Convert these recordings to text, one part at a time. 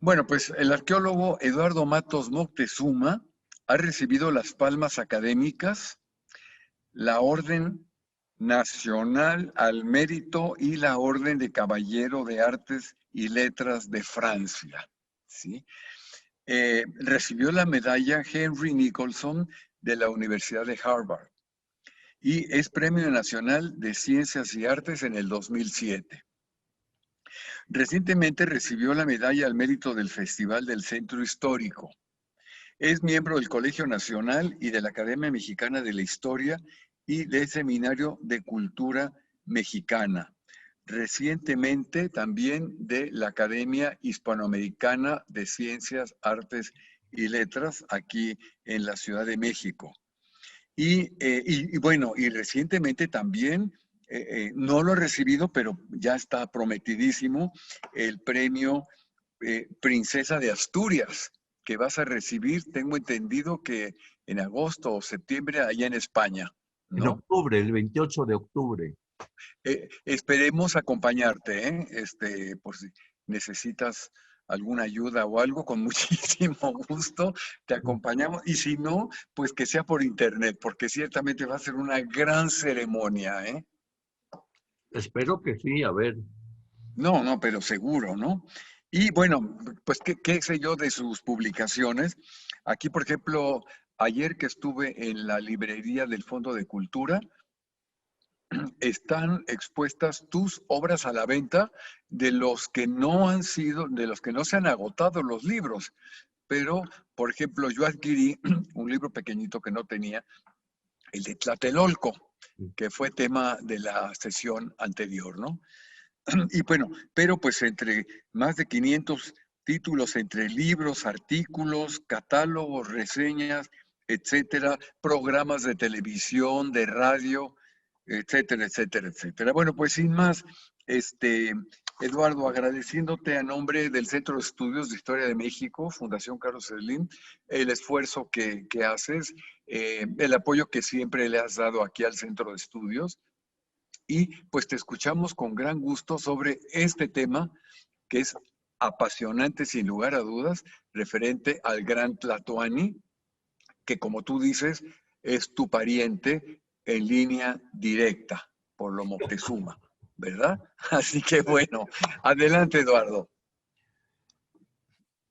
Bueno, pues el arqueólogo Eduardo Matos Moctezuma ha recibido las palmas académicas, la Orden Nacional al Mérito y la Orden de Caballero de Artes y Letras de Francia. ¿Sí? Recibió la medalla Henry Nicholson de la Universidad de Harvard y es Premio Nacional de Ciencias y Artes en el 2007. Recientemente recibió la medalla al mérito del Festival del Centro Histórico. Es miembro del Colegio Nacional y de la Academia Mexicana de la Historia y del Seminario de Cultura Mexicana. Recientemente también de la Academia Hispanoamericana de Ciencias, Artes y Letras aquí en la Ciudad de México. Y bueno, y recientemente también, no lo he recibido, pero ya está prometidísimo, el premio Princesa de Asturias, que vas a recibir, tengo entendido que en agosto o septiembre allá en España, En ¿no? octubre, el 28 de octubre. Esperemos acompañarte, por si necesitas alguna ayuda o algo, con muchísimo gusto te acompañamos. Y si no, pues que sea por internet, porque ciertamente va a ser una gran ceremonia, ¿eh? Espero que sí, a ver. No, no, pero seguro, ¿no? Y bueno, pues qué sé yo de sus publicaciones. Aquí, por ejemplo, ayer que estuve en la librería del Fondo de Cultura, están expuestas tus obras a la venta de los que no han sido, de los que no se han agotado los libros. Pero, por ejemplo, yo adquirí un libro pequeñito que no tenía, el de Tlatelolco, que fue tema de la sesión anterior, ¿no? Y bueno, pero pues entre más de 500 títulos, entre libros, artículos, catálogos, reseñas, etcétera, programas de televisión, de radio, etcétera, etcétera, etcétera. Bueno, pues sin más, Eduardo, agradeciéndote a nombre del Centro de Estudios de Historia de México, Fundación Carlos Slim, el esfuerzo que haces, el apoyo que siempre le has dado aquí al Centro de Estudios. Y pues te escuchamos con gran gusto sobre este tema que es apasionante sin lugar a dudas, referente al gran Tlatoani, que como tú dices, es tu pariente en línea directa por lo Moctezuma, ¿verdad? Así que bueno, adelante Eduardo.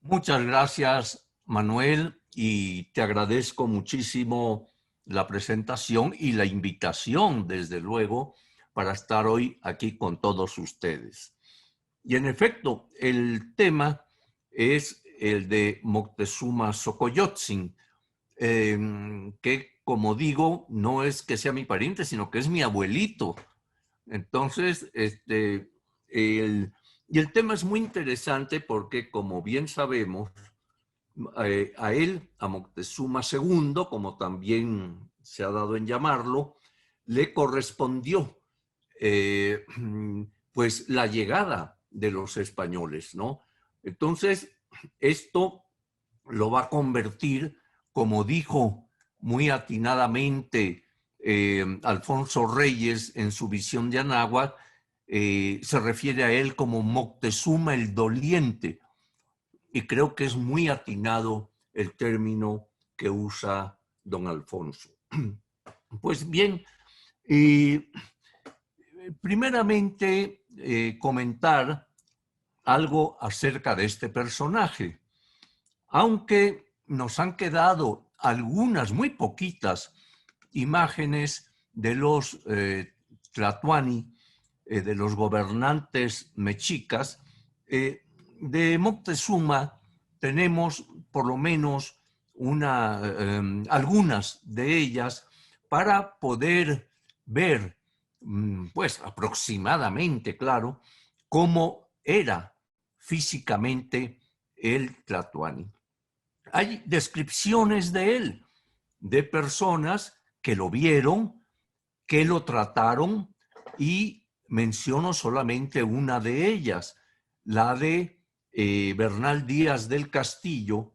Muchas gracias, Manuel, y te agradezco muchísimo la presentación y la invitación, desde luego, para estar hoy aquí con todos ustedes. Y en efecto, el tema es el de Moctezuma Xocoyotzin, que, como digo, no es que sea mi pariente, sino que es mi abuelito. Entonces, y el tema es muy interesante porque, como bien sabemos, a él, a Moctezuma II, como también se ha dado en llamarlo, le correspondió pues la llegada de los españoles, ¿no? Entonces, esto lo va a convertir, como dijo muy atinadamente Alfonso Reyes en su visión de Anáhuac, se refiere a él como Moctezuma el Doliente, y creo que es muy atinado el término que usa don Alfonso. Pues bien, primeramente comentar algo acerca de este personaje. Aunque nos han quedado algunas, muy poquitas, imágenes de los Tlatoani, de los gobernantes mexicas, de Moctezuma tenemos por lo menos algunas de ellas para poder ver, pues aproximadamente, claro, cómo era físicamente el Tlatoani. Hay descripciones de él, de personas que lo vieron, que lo trataron, y menciono solamente una de ellas, la de Bernal Díaz del Castillo,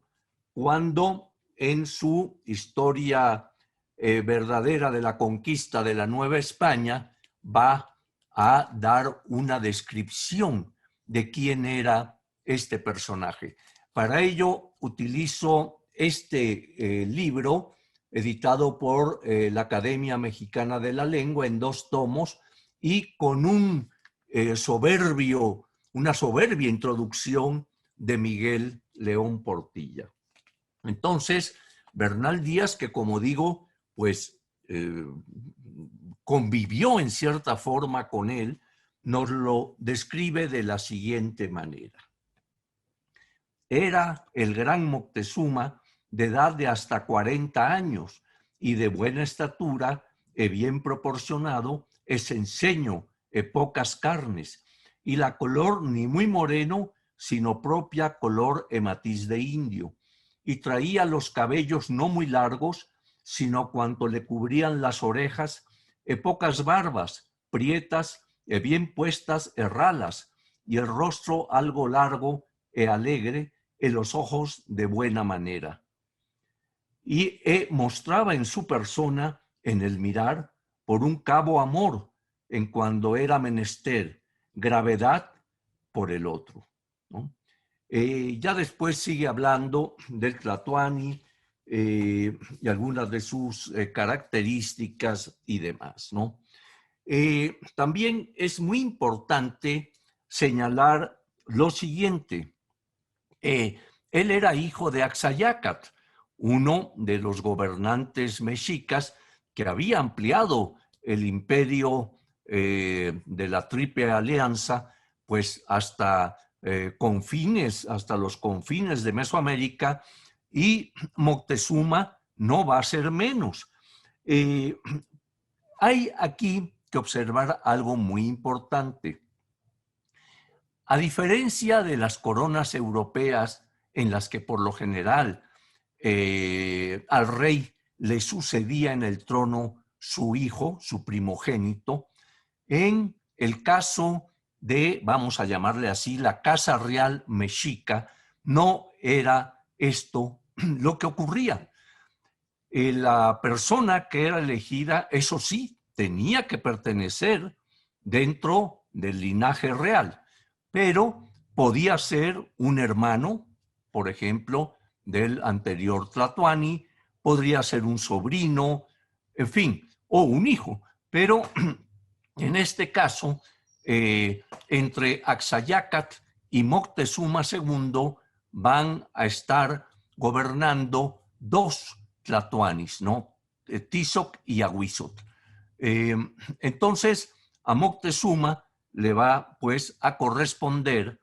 cuando en su historia verdadera de la conquista de la Nueva España va a dar una descripción de quién era este personaje. Para ello utilizo este libro editado por la Academia Mexicana de la Lengua en 2 tomos y con una soberbia introducción de Miguel León Portilla. Entonces, Bernal Díaz, que como digo, pues convivió en cierta forma con él, nos lo describe de la siguiente manera. Era el gran Moctezuma de edad de hasta 40 años y de buena estatura, bien proporcionado, enseño, pocas carnes, y la color ni muy moreno, sino propia color matiz de indio, y traía los cabellos no muy largos, sino cuanto le cubrían las orejas, pocas barbas, prietas, bien puestas, ralas, y el rostro algo largo e alegre, en los ojos de buena manera. Y mostraba en su persona, en el mirar, por un cabo amor, en cuando era menester, gravedad por el otro, ¿no? Ya después sigue hablando del Tlatoani y algunas de sus características y demás, ¿no? También es muy importante señalar lo siguiente. Él era hijo de Axayácatl, uno de los gobernantes mexicas que había ampliado el imperio de la Triple Alianza, pues hasta hasta los confines de Mesoamérica, y Moctezuma no va a ser menos. Hay aquí que observar algo muy importante. A diferencia de las coronas europeas en las que por lo general al rey le sucedía en el trono su hijo, su primogénito, en el caso de, vamos a llamarle así, la Casa Real Mexica, no era esto lo que ocurría. La persona que era elegida, eso sí, tenía que pertenecer dentro del linaje real, pero podía ser un hermano, por ejemplo, del anterior Tlatoani, podría ser un sobrino, en fin, o un hijo. Pero en este caso, entre Axayácatl y Moctezuma II van a estar gobernando 2 Tlatoanis, ¿no? Tizoc y Ahuizotl. Entonces, a Moctezuma le va pues a corresponder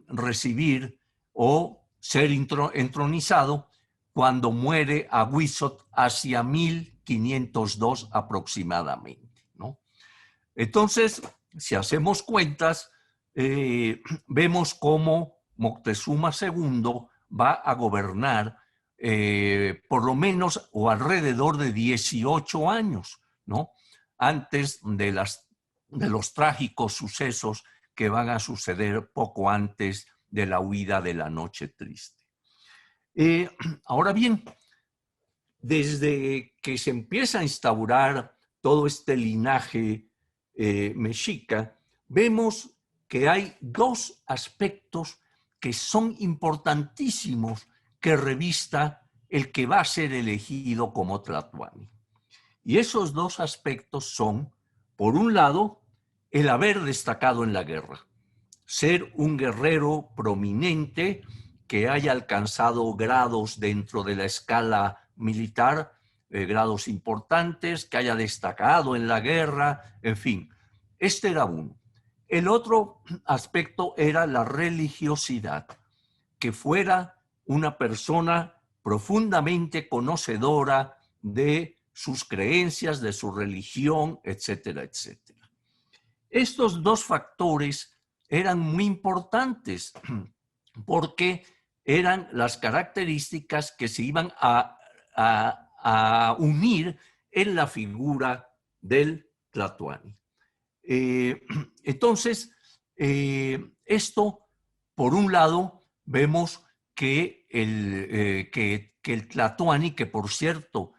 recibir o ser entronizado cuando muere Ahuizotl hacia 1502 aproximadamente, ¿no? Entonces, si hacemos cuentas, vemos cómo Moctezuma II va a gobernar por lo menos o alrededor de 18 años, ¿no? Antes de los trágicos sucesos que van a suceder poco antes de la huida de la Noche Triste. Ahora bien, desde que se empieza a instaurar todo este linaje mexica, vemos que hay 2 aspectos que son importantísimos que revista el que va a ser elegido como Tlatoani. Y esos 2 aspectos son, por un lado, el haber destacado en la guerra, ser un guerrero prominente que haya alcanzado grados dentro de la escala militar, grados importantes, que haya destacado en la guerra, en fin. Este era uno. El otro aspecto era la religiosidad, que fuera una persona profundamente conocedora de sus creencias, de su religión, etcétera, etcétera. Estos 2 factores eran muy importantes porque eran las características que se iban a unir en la figura del Tlatoani. Entonces, esto, por un lado, vemos que el Tlatoani, que por cierto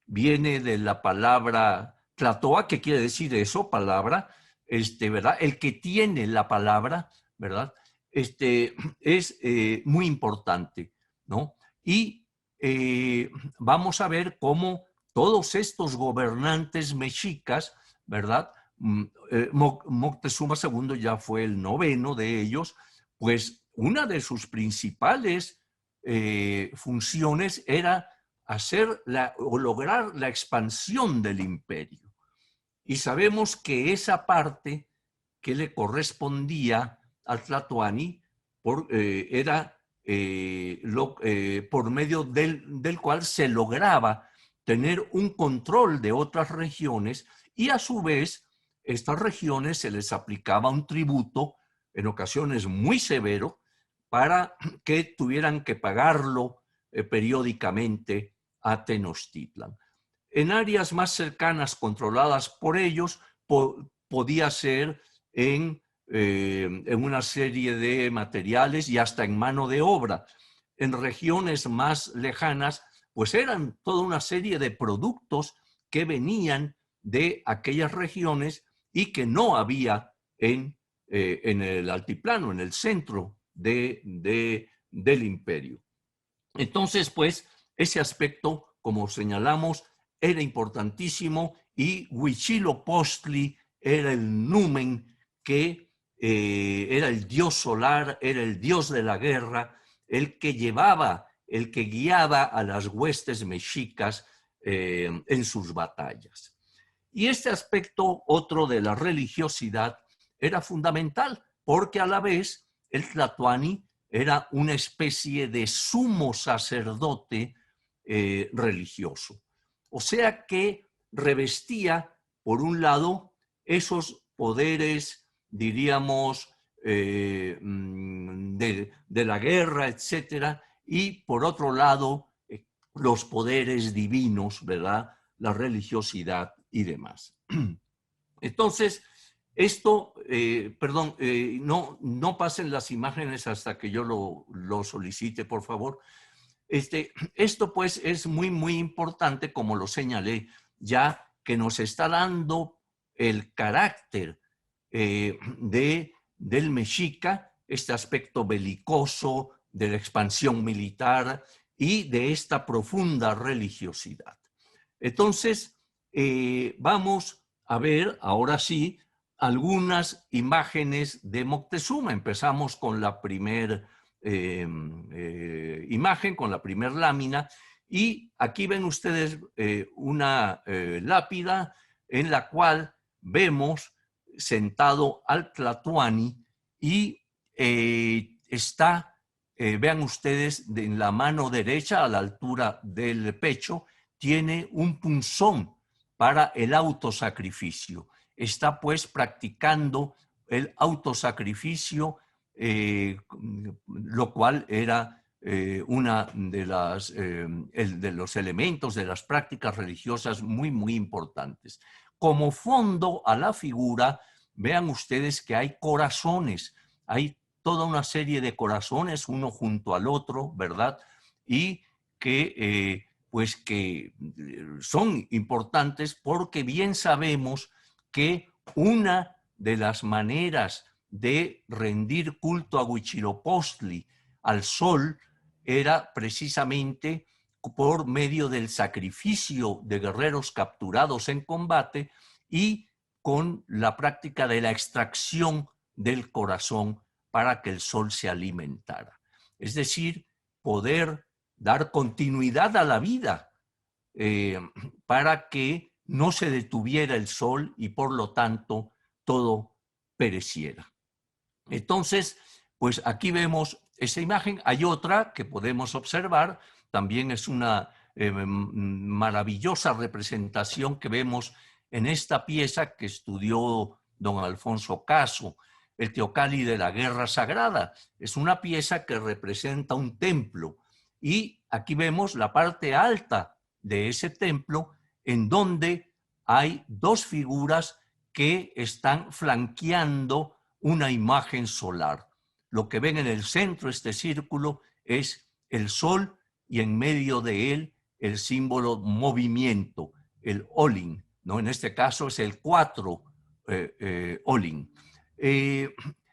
viene de la palabra Tlatoa, que quiere decir eso, palabra, ¿verdad? El que tiene la palabra, ¿verdad? es muy importante, ¿no? Y vamos a ver cómo todos estos gobernantes mexicas, ¿verdad? Moctezuma II ya fue el noveno de ellos, pues una de sus principales funciones era hacer o lograr la expansión del imperio. Y sabemos que esa parte que le correspondía al Tlatoani era por medio del cual se lograba tener un control de otras regiones y a su vez estas regiones se les aplicaba un tributo en ocasiones muy severo para que tuvieran que pagarlo periódicamente a Tenochtitlan. En áreas más cercanas controladas por ellos podía ser en una serie de materiales y hasta en mano de obra. En regiones más lejanas, pues eran toda una serie de productos que venían de aquellas regiones y que no había en el altiplano, en el centro del imperio. Entonces, pues, ese aspecto, como señalamos, era importantísimo y Huitzilopochtli era el numen que era el dios solar, era el dios de la guerra, el que llevaba, el que guiaba a las huestes mexicas en sus batallas. Y este aspecto, otro de la religiosidad, era fundamental, porque a la vez el Tlatoani era una especie de sumo sacerdote religioso. O sea que revestía, por un lado, esos poderes, diríamos, de la guerra, etcétera, y por otro lado, los poderes divinos, ¿verdad? La religiosidad y demás. Entonces, esto, no pasen las imágenes hasta que yo lo solicite, por favor. Esto pues es muy, muy importante, como lo señalé, ya que nos está dando el carácter del mexica, este aspecto belicoso, de la expansión militar y de esta profunda religiosidad. Entonces, vamos a ver ahora sí algunas imágenes de Moctezuma. Empezamos con la primera imagen, con la primera lámina, y aquí ven ustedes una lápida en la cual vemos sentado al Tlatoani y está, vean ustedes, en la mano derecha a la altura del pecho, tiene un punzón para el autosacrificio. Está pues practicando el autosacrificio, lo cual era una de los elementos de las prácticas religiosas muy, muy importantes. Como fondo a la figura, vean ustedes que hay corazones, hay toda una serie de corazones, uno junto al otro, ¿verdad? Y que pues que son importantes porque bien sabemos que una de las maneras de rendir culto a Huitzilopochtli, al sol, era precisamente por medio del sacrificio de guerreros capturados en combate y con la práctica de la extracción del corazón para que el sol se alimentara. Es decir, poder dar continuidad a la vida para que no se detuviera el sol y por lo tanto todo pereciera. Entonces, pues aquí vemos esa imagen. Hay otra que podemos observar, también es una maravillosa representación que vemos en esta pieza que estudió don Alfonso Caso, el Teocalli de la Guerra Sagrada. Es una pieza que representa un templo y aquí vemos la parte alta de ese templo en donde hay dos figuras que están flanqueando una imagen solar. Lo que ven en el centro, este círculo, es el sol y en medio de él el símbolo movimiento, el Olin, ¿no? En este caso es el 4 Olin.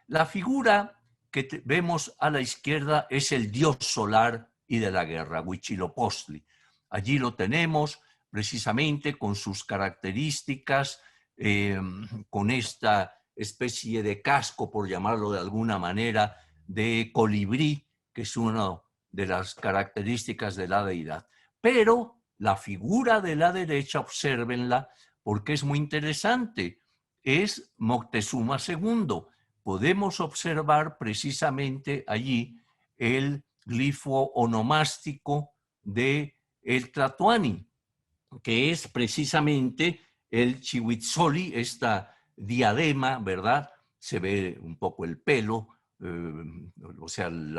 La figura que vemos a la izquierda es el dios solar y de la guerra, Huitzilopochtli. Allí lo tenemos precisamente con sus características, con esta especie de casco, por llamarlo de alguna manera, de colibrí, que es una de las características de la deidad. Pero la figura de la derecha, obsérvenla, porque es muy interesante, es Moctezuma II. Podemos observar precisamente allí el glifo onomástico de el Tlatoani, que es precisamente el Chihuitzoli, esta diadema, ¿verdad? Se ve un poco el pelo, o sea, en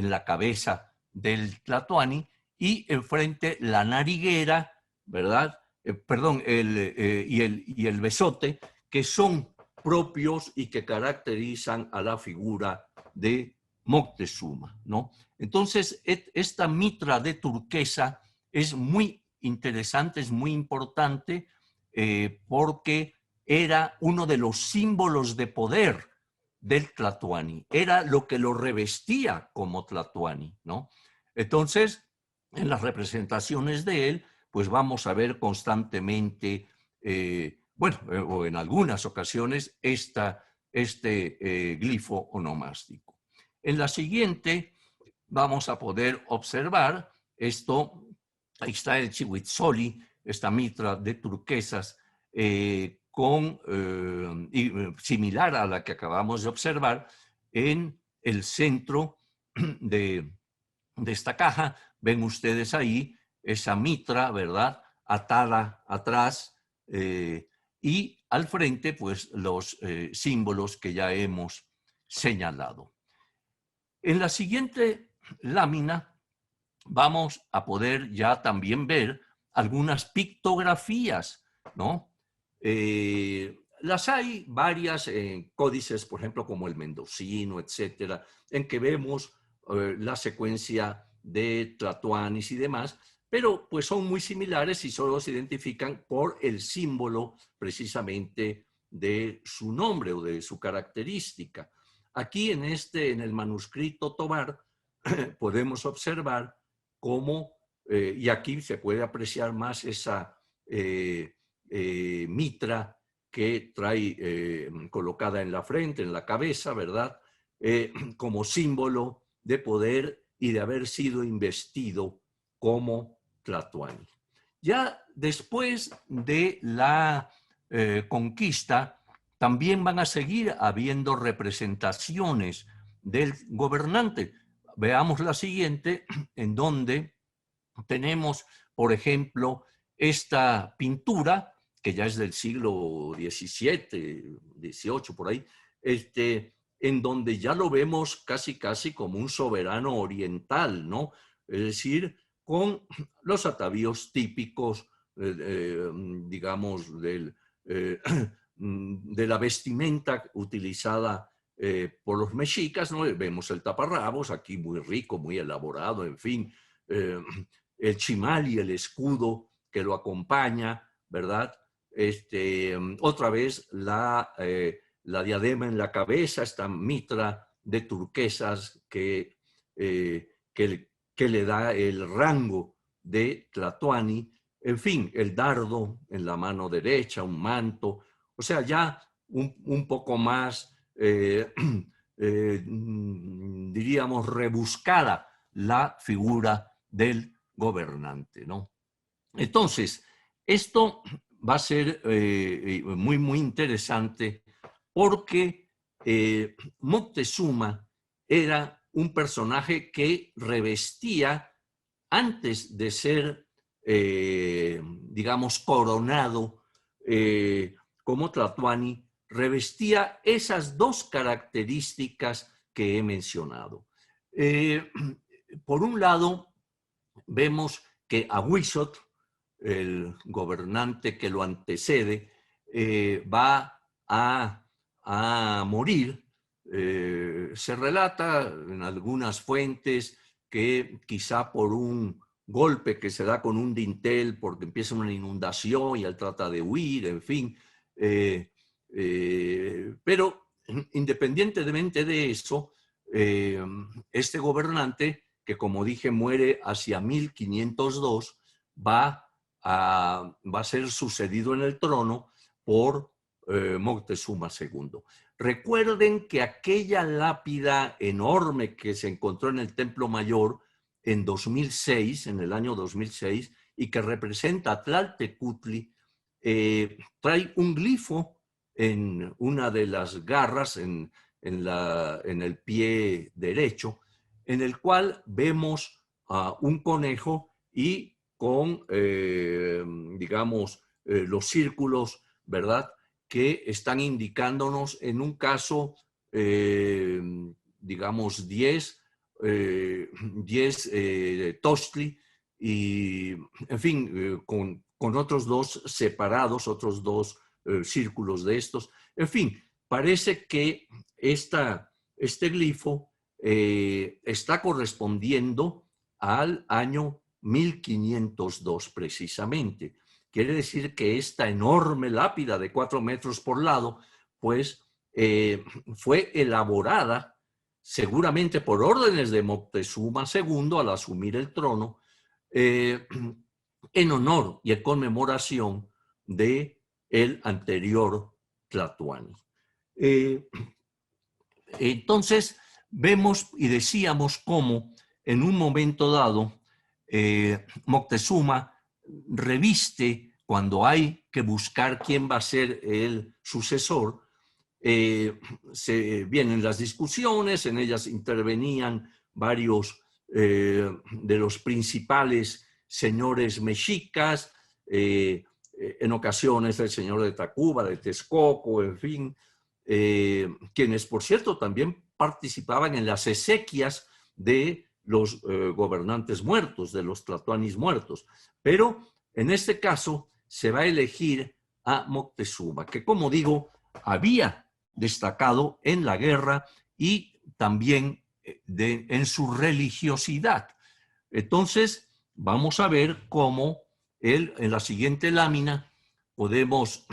la cabeza del Tlatoani, y enfrente la nariguera, ¿verdad? Perdón, y el besote, que son propios y que caracterizan a la figura de Moctezuma, ¿no? Entonces, esta mitra de turquesa es muy interesante, es muy importante, porque era uno de los símbolos de poder del Tlatoani, era lo que lo revestía como Tlatoani, ¿no? Entonces, en las representaciones de él, pues vamos a ver constantemente, o en algunas ocasiones, este glifo onomástico. En la siguiente vamos a poder observar esto. Ahí está el Chihuitzoli, esta mitra de turquesas, similar a la que acabamos de observar en el centro de esta caja. Ven ustedes ahí esa mitra, ¿verdad? Atada atrás, y al frente, pues, los símbolos que ya hemos señalado. En la siguiente lámina vamos a poder ya también ver algunas pictografías, ¿no? Las hay varias en códices, por ejemplo, como el mendocino, etcétera, en que vemos la secuencia de tlatoanis y demás, pero pues son muy similares y solo se identifican por el símbolo precisamente de su nombre o de su característica. Aquí en el manuscrito Tobar podemos observar cómo, y aquí se puede apreciar más esa mitra que trae colocada en la frente, en la cabeza, ¿verdad? Como símbolo de poder y de haber sido investido como Tlatoani. Ya después de la conquista, también van a seguir habiendo representaciones del gobernante. Veamos la siguiente, en donde tenemos, por ejemplo, esta pintura, que ya es del siglo XVII, XVIII, por ahí, en donde ya lo vemos casi como un soberano oriental, ¿no? Es decir, con los atavíos típicos, digamos, de la vestimenta utilizada por los mexicas, ¿no? Vemos el taparrabos, aquí muy rico, muy elaborado, en fin, el chimal y el escudo que lo acompaña, ¿verdad? Otra vez la diadema en la cabeza, esta mitra de turquesas que le da el rango de Tlatoani, en fin, el dardo en la mano derecha, un manto, o sea, ya un poco más, diríamos, rebuscada la figura del gobernante, ¿no? Entonces, esto va a ser muy interesante porque Moctezuma era un personaje que revestía, antes de ser, digamos, coronado como Tlatoani, revestía esas dos características que he mencionado. Por un lado, vemos que Ahuizotl, el gobernante que lo antecede, va a morir. Se relata en algunas fuentes que quizá por un golpe que se da con un dintel porque empieza una inundación y él trata de huir, en fin. Pero independientemente de eso, este gobernante, que como dije muere hacia 1502, va a ser sucedido en el trono por Moctezuma II. Recuerden que aquella lápida enorme que se encontró en el Templo Mayor en 2006, en el año 2006, y que representa a Tlaltecutli, trae un glifo en una de las garras, en el pie derecho, en el cual vemos a un conejo y con, digamos, los círculos, ¿verdad?, que están indicándonos en un caso, digamos, 10 Tostli y, en fin, con otros dos separados, otros dos círculos de estos. En fin, parece que este glifo está correspondiendo al año 1502 precisamente. Quiere decir que esta enorme lápida de 4 metros por lado, pues fue elaborada seguramente por órdenes de Moctezuma II al asumir el trono, en honor y en conmemoración de el anterior Tlatoani. Entonces, vemos y decíamos cómo en un momento dado Moctezuma reviste, cuando hay que buscar quién va a ser el sucesor, se vienen las discusiones, en ellas intervenían varios de los principales señores mexicas, en ocasiones el señor de Tacuba, de Texcoco, en fin, quienes, por cierto, también participaban en las exequias de los gobernantes muertos, de los tlatoanis muertos. Pero en este caso se va a elegir a Moctezuma, que, como digo, había destacado en la guerra y también en su religiosidad. Entonces, vamos a ver cómo en la siguiente lámina podemos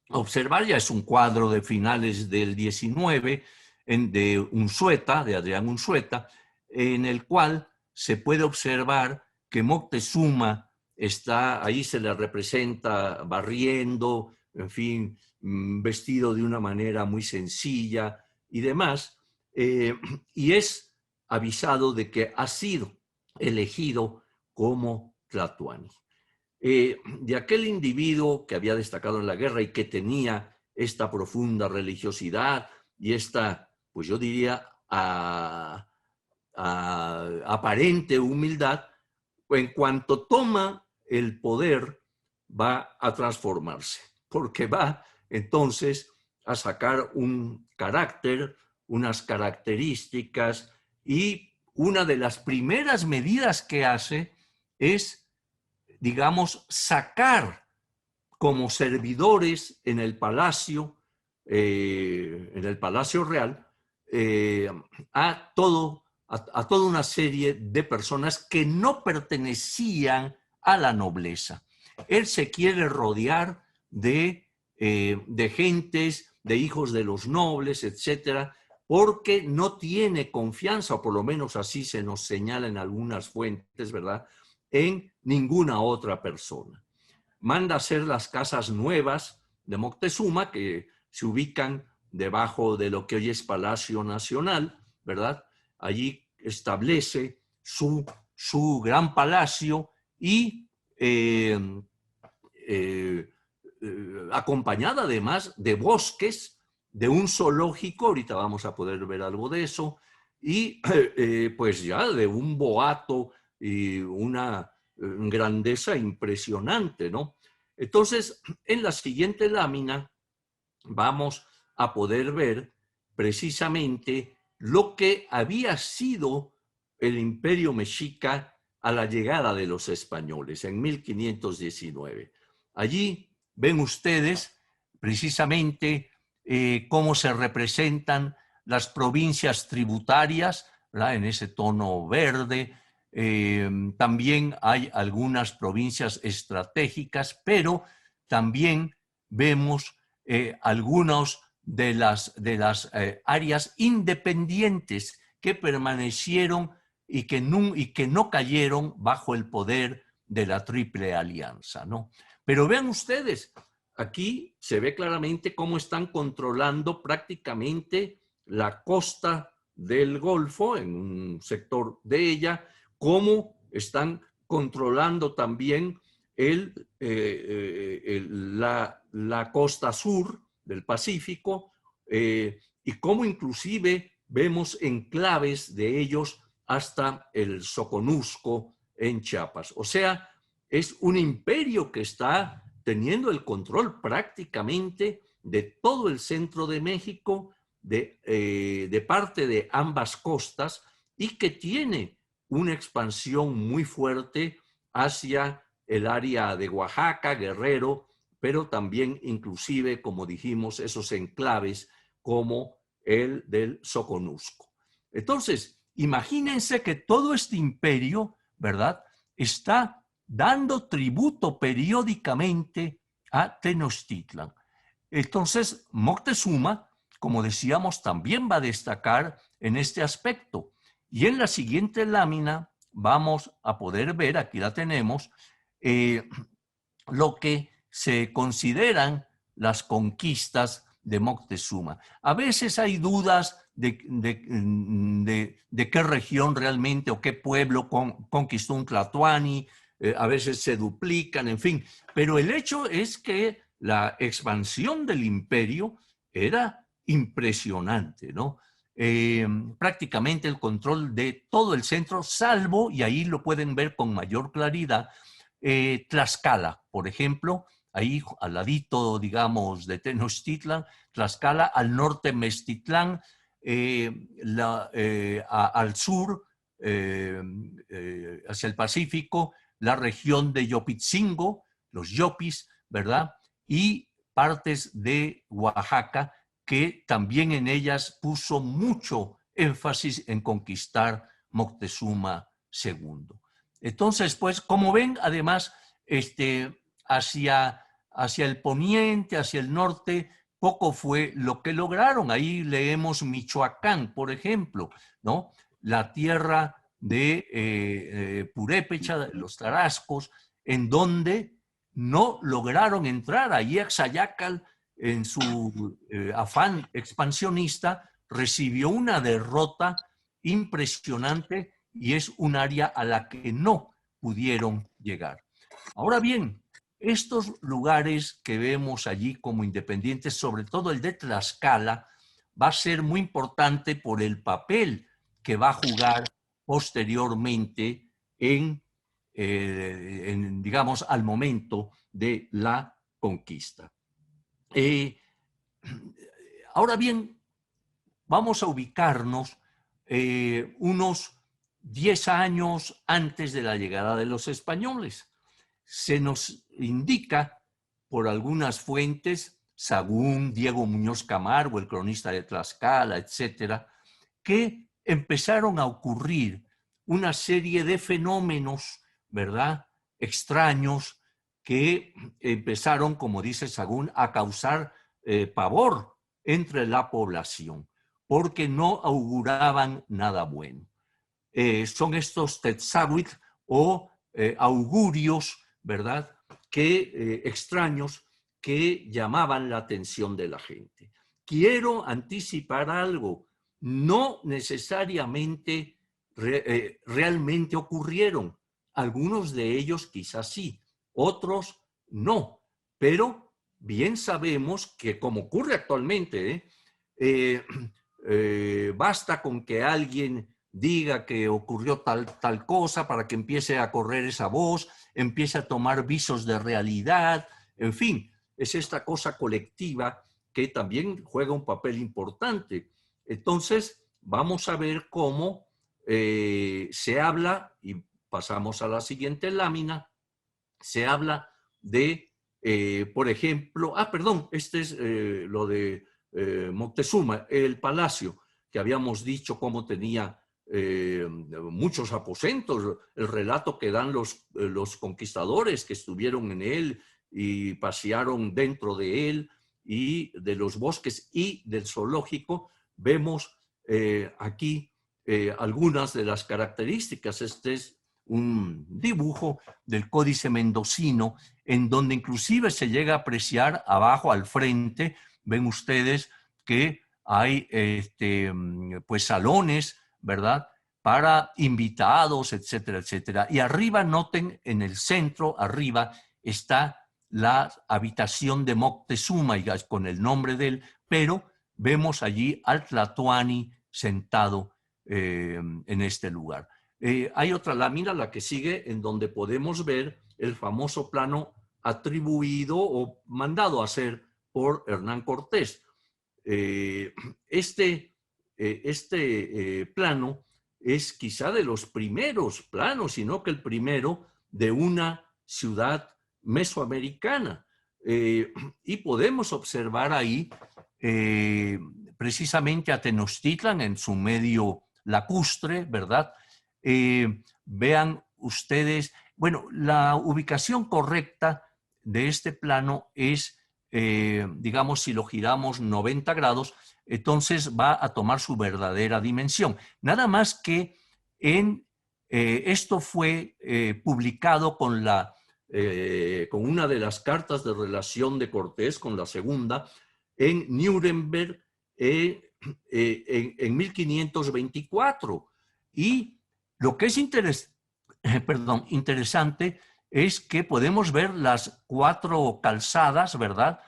observar, ya es un cuadro de finales del 19, de Unzueta, de Adrián Unzueta, en el cual se puede observar que Moctezuma está, ahí se le representa barriendo, en fin, vestido de una manera muy sencilla y demás, y es avisado de que ha sido elegido como Tlatoani. De aquel individuo que había destacado en la guerra y que tenía esta profunda religiosidad y esta, pues yo diría, aparente humildad, en cuanto toma el poder va a transformarse, porque va entonces a sacar un carácter, unas características, y una de las primeras medidas que hace es, digamos, sacar como servidores en el palacio real, a toda una serie de personas que no pertenecían a la nobleza. Él se quiere rodear de gentes, de hijos de los nobles, etcétera, porque no tiene confianza, o por lo menos así se nos señala en algunas fuentes, ¿verdad?, en ninguna otra persona. Manda hacer las casas nuevas de Moctezuma, que se ubican debajo de lo que hoy es Palacio Nacional, ¿verdad? Allí establece su gran palacio y acompañada además de bosques, de un zoológico, ahorita vamos a poder ver algo de eso, y pues ya de un boato y una grandeza impresionante, ¿no? Entonces, en la siguiente lámina vamos a poder ver precisamente lo que había sido el Imperio Mexica a la llegada de los españoles en 1519. Allí ven ustedes precisamente cómo se representan las provincias tributarias, ¿verdad?, en ese tono verde. También hay algunas provincias estratégicas, pero también vemos algunos de las áreas independientes que permanecieron y que no cayeron bajo el poder de la Triple Alianza, ¿no? Pero vean ustedes, aquí se ve claramente cómo están controlando prácticamente la costa del Golfo, en un sector de ella, cómo están controlando también la costa sur del Pacífico, y cómo inclusive vemos enclaves de ellos hasta el Soconusco en Chiapas. O sea, es un imperio que está teniendo el control prácticamente de todo el centro de México, de parte de ambas costas, y que tiene una expansión muy fuerte hacia el área de Oaxaca, Guerrero, pero también inclusive, como dijimos, esos enclaves como el del Soconusco. Entonces, imagínense que todo este imperio, ¿verdad?, está dando tributo periódicamente a Tenochtitlan. Entonces, Moctezuma, como decíamos, también va a destacar en este aspecto. Y en la siguiente lámina vamos a poder ver, aquí la tenemos, lo que se consideran las conquistas de Moctezuma. A veces hay dudas de qué región realmente o qué pueblo conquistó un Tlatoani, a veces se duplican, en fin. Pero el hecho es que la expansión del imperio era impresionante, ¿no? Prácticamente el control de todo el centro, salvo, y ahí lo pueden ver con mayor claridad, Tlaxcala, por ejemplo, ahí al ladito, digamos, de Tenochtitlan, Tlaxcala, al norte Meztitlán, al sur, hacia el Pacífico, la región de Yopitzingo, los Yopis, ¿verdad? Y partes de Oaxaca, que también en ellas puso mucho énfasis en conquistar Moctezuma II. Entonces, pues, como ven, además, hacia el poniente, hacia el norte, poco fue lo que lograron. Ahí leemos Michoacán, por ejemplo, ¿no? La tierra de Purépecha, de los Tarascos, en donde no lograron entrar. Ahí Axayácal, en su afán expansionista, recibió una derrota impresionante y es un área a la que no pudieron llegar. Ahora bien, estos lugares que vemos allí como independientes, sobre todo el de Tlaxcala, va a ser muy importante por el papel que va a jugar posteriormente digamos, al momento de la conquista. Ahora bien, vamos a ubicarnos unos 10 años antes de la llegada de los españoles. Se nos indica por algunas fuentes, Sagún, Diego Muñoz Camargo, el cronista de Tlaxcala, etcétera, que empezaron a ocurrir una serie de fenómenos, ¿verdad?, extraños, que empezaron, como dice Sagún, a causar pavor entre la población, porque no auguraban nada bueno. Son estos Tetzahuitl o augurios, ¿verdad?, extraños, que llamaban la atención de la gente. Quiero anticipar algo, no necesariamente realmente ocurrieron. Algunos de ellos quizás sí, otros no, pero bien sabemos que, como ocurre actualmente, basta con que alguien diga que ocurrió tal cosa para que empiece a correr esa voz, empiece a tomar visos de realidad, en fin, es esta cosa colectiva que también juega un papel importante. Entonces, vamos a ver cómo se habla, y pasamos a la siguiente lámina, se habla de, por ejemplo, este es lo de Moctezuma, el palacio, que habíamos dicho cómo tenía muchos aposentos, el relato que dan los conquistadores que estuvieron en él y pasearon dentro de él, y de los bosques y del zoológico. Vemos aquí algunas de las características. Este es un dibujo del Códice Mendocino, en donde inclusive se llega a apreciar abajo al frente, ven ustedes que hay pues salones, ¿verdad?, para invitados, etcétera, etcétera. Y arriba, noten, en el centro, arriba, está la habitación de Moctezuma, con el nombre de él, pero vemos allí al Tlatoani sentado en este lugar. Hay otra lámina, la que sigue, en donde podemos ver el famoso plano atribuido o mandado a hacer por Hernán Cortés. Este plano es quizá de los primeros planos, sino que el primero de una ciudad mesoamericana. Y podemos observar ahí precisamente a Tenochtitlan en su medio lacustre, ¿verdad? Vean ustedes, bueno, la ubicación correcta de este plano es, digamos, si lo giramos 90 grados, entonces va a tomar su verdadera dimensión. Nada más que esto fue publicado con una de las cartas de relación de Cortés, con la segunda, en Nuremberg en 1524. Y lo que es interesante es que podemos ver las 4 calzadas, ¿verdad?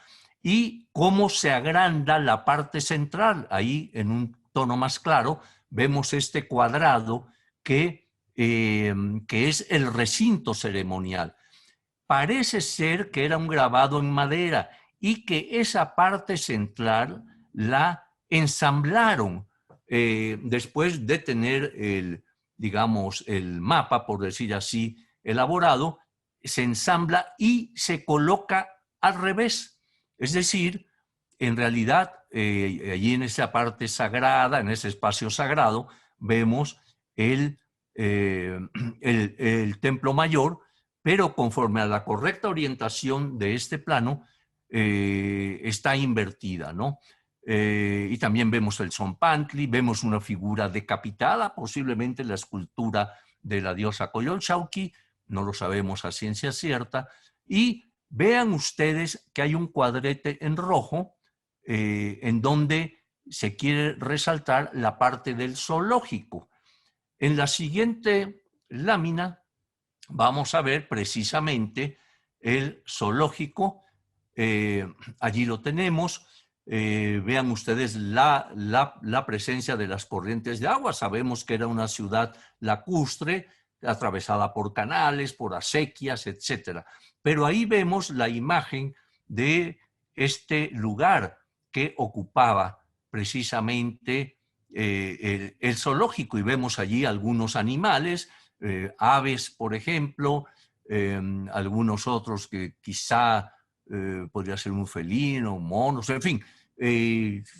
Y cómo se agranda la parte central. Ahí, en un tono más claro, vemos este cuadrado que es el recinto ceremonial. Parece ser que era un grabado en madera y que esa parte central la ensamblaron después de tener digamos, el mapa, por decir así, elaborado, se ensambla y se coloca al revés. Es decir, en realidad, allí en esa parte sagrada, en ese espacio sagrado, vemos el templo mayor, pero conforme a la correcta orientación de este plano, está invertida, ¿no? Y también vemos el Zompantli, vemos una figura decapitada, posiblemente la escultura de la diosa Coyolxauhqui, no lo sabemos a ciencia cierta, y vean ustedes que hay un cuadrete en rojo en donde se quiere resaltar la parte del zoológico. En la siguiente lámina vamos a ver precisamente el zoológico. Allí lo tenemos. Vean ustedes la presencia de las corrientes de agua. Sabemos que era una ciudad lacustre, atravesada por canales, por acequias, etc. Pero ahí vemos la imagen de este lugar que ocupaba precisamente el zoológico, y vemos allí algunos animales, aves, por ejemplo, algunos otros que quizá podría ser un felino, monos, en fin,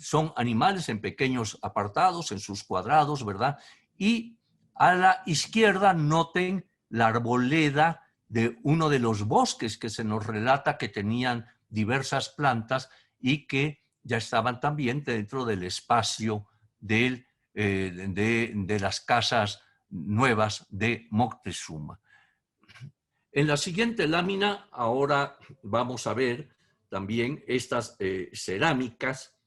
son animales en pequeños apartados, en sus cuadrados, ¿verdad? Y a la izquierda noten la arboleda de uno de los bosques que se nos relata que tenían diversas plantas y que ya estaban también dentro del espacio de las casas nuevas de Moctezuma. En la siguiente lámina ahora vamos a ver también estas cerámicas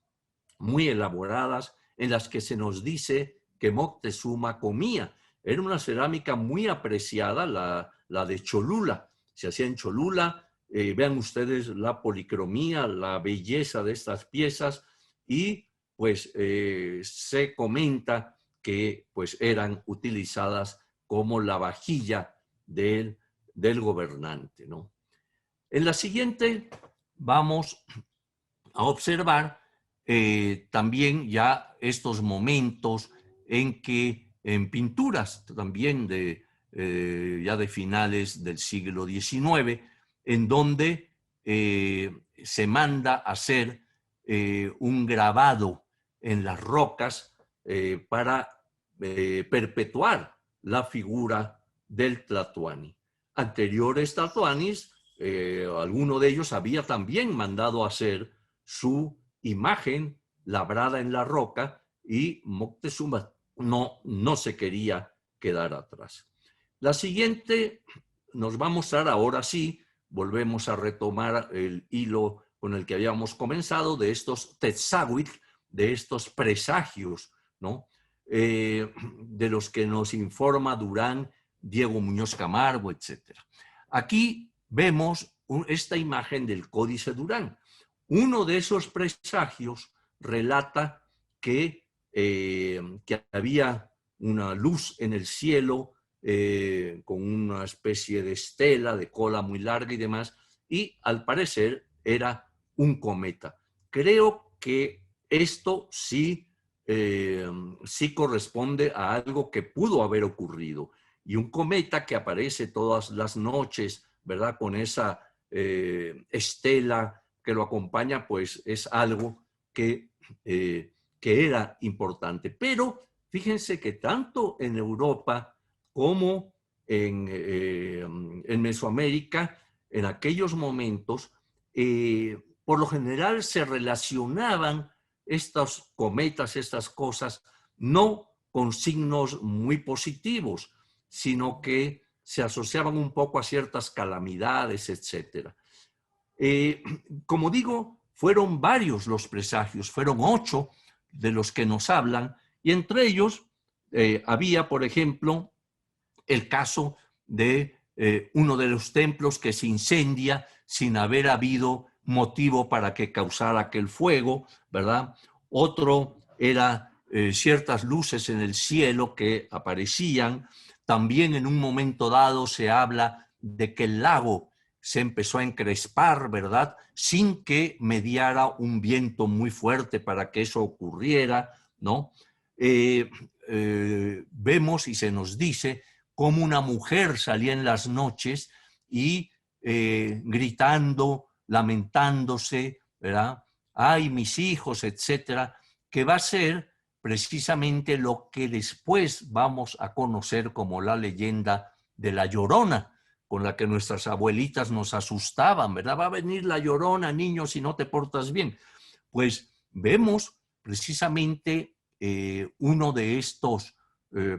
muy elaboradas en las que se nos dice que Moctezuma comía. Era una cerámica muy apreciada, la de Cholula. Se hacía en Cholula. Vean ustedes la policromía, la belleza de estas piezas, y pues se comenta que pues eran utilizadas como la vajilla del gobernante, ¿no? En la siguiente vamos a observar también ya estos momentos en que en pinturas también ya de finales del siglo XIX, en donde se manda a hacer un grabado en las rocas para perpetuar la figura del Tlatoani. Anteriores Tlatoanis, alguno de ellos había también mandado a hacer su imagen labrada en la roca, y Moctezuma no se quería quedar atrás. La siguiente nos va a mostrar, ahora sí, volvemos a retomar el hilo con el que habíamos comenzado, de estos Tetzaveh, de estos presagios, ¿no? De los que nos informa Durán, Diego Muñoz Camargo, etc. Aquí vemos esta imagen del Códice Durán. Uno de esos presagios relata que había una luz en el cielo con una especie de estela de cola muy larga y demás, y al parecer era un cometa. Creo que esto sí corresponde a algo que pudo haber ocurrido. Y un cometa que aparece todas las noches, ¿verdad? Con esa estela que lo acompaña, pues es algo que era importante. Pero fíjense que tanto en Europa como en Mesoamérica, en aquellos momentos, por lo general se relacionaban estos cometas, estas cosas, no con signos muy positivos, sino que se asociaban un poco a ciertas calamidades, etc. Como digo, fueron varios los presagios, fueron 8 de los que nos hablan, y entre ellos había, por ejemplo, el caso de uno de los templos que se incendia sin haber habido motivo para que causara aquel fuego, ¿verdad? Otro era ciertas luces en el cielo que aparecían. También en un momento dado se habla de que el lago se empezó a encrespar, ¿verdad? Sin que mediara un viento muy fuerte para que eso ocurriera, ¿no? Vemos y se nos dice cómo una mujer salía en las noches y gritando, lamentándose, ¿verdad? Ay, mis hijos, etcétera, que va a ser precisamente lo que después vamos a conocer como la leyenda de la Llorona, con la que nuestras abuelitas nos asustaban, ¿verdad? Va a venir la Llorona, niño, si no te portas bien. Pues vemos precisamente uno de estos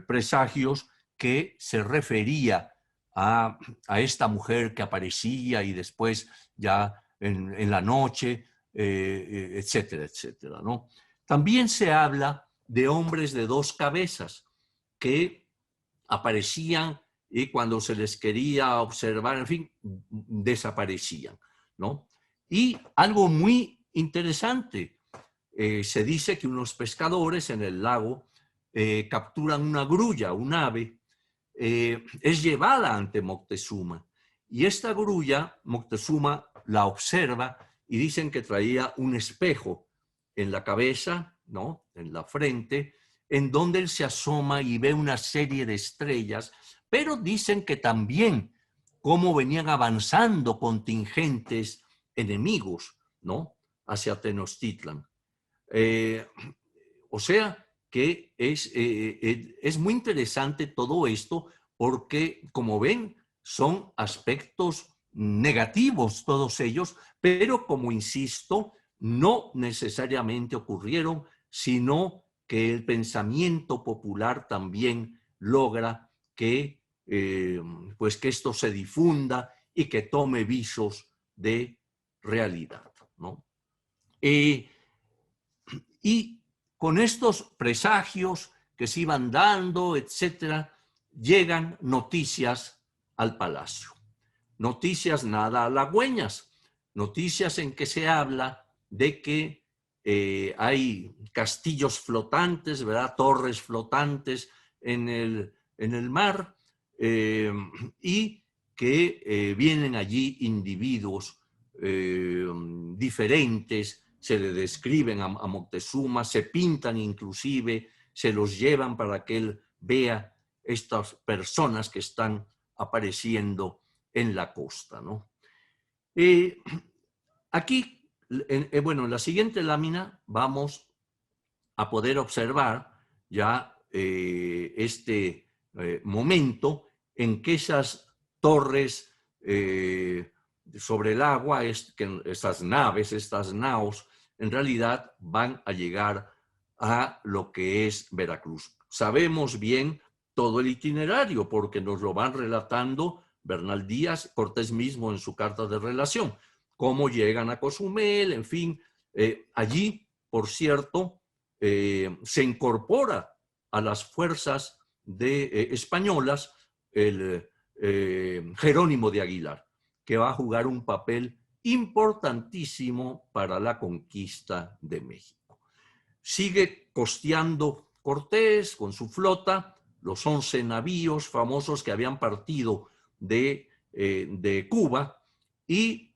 presagios que se refería a esta mujer que aparecía y después ya en la noche, etcétera, etcétera, ¿no? También se habla de hombres de 2 cabezas que aparecían y cuando se les quería observar, en fin, desaparecían, ¿no? Y algo muy interesante, se dice que unos pescadores en el lago capturan una grulla, un ave, es llevada ante Moctezuma. Y esta grulla, Moctezuma la observa y dicen que traía un espejo en la cabeza, ¿no? En la frente, en donde él se asoma y ve una serie de estrellas, pero dicen que también cómo venían avanzando contingentes enemigos, ¿no? Hacia Tenochtitlan. O sea que es muy interesante todo esto porque, como ven, son aspectos negativos todos ellos, pero como insisto, no necesariamente ocurrieron, sino que el pensamiento popular también logra que, pues que esto se difunda y que tome visos de realidad, ¿no? Y con estos presagios que se iban dando, etcétera, llegan noticias al palacio. Noticias nada halagüeñas, noticias en que se habla de que hay castillos flotantes, ¿verdad? Torres flotantes en el mar, y que vienen allí individuos diferentes, se le describen a Moctezuma, se pintan inclusive, se los llevan para que él vea estas personas que están apareciendo en la costa, ¿no? Aquí, bueno, en la siguiente lámina vamos a poder observar ya este momento en que esas torres sobre el agua, que estas naves, estas naos, en realidad van a llegar a lo que es Veracruz. Sabemos bien todo el itinerario porque nos lo van relatando Bernal Díaz, Cortés mismo en su carta de relación, cómo llegan a Cozumel, en fin. Allí, por cierto, se incorpora a las fuerzas españolas el Jerónimo de Aguilar, que va a jugar un papel importantísimo para la conquista de México. Sigue costeando Cortés con su flota, los 11 navíos famosos que habían partido de Cuba, y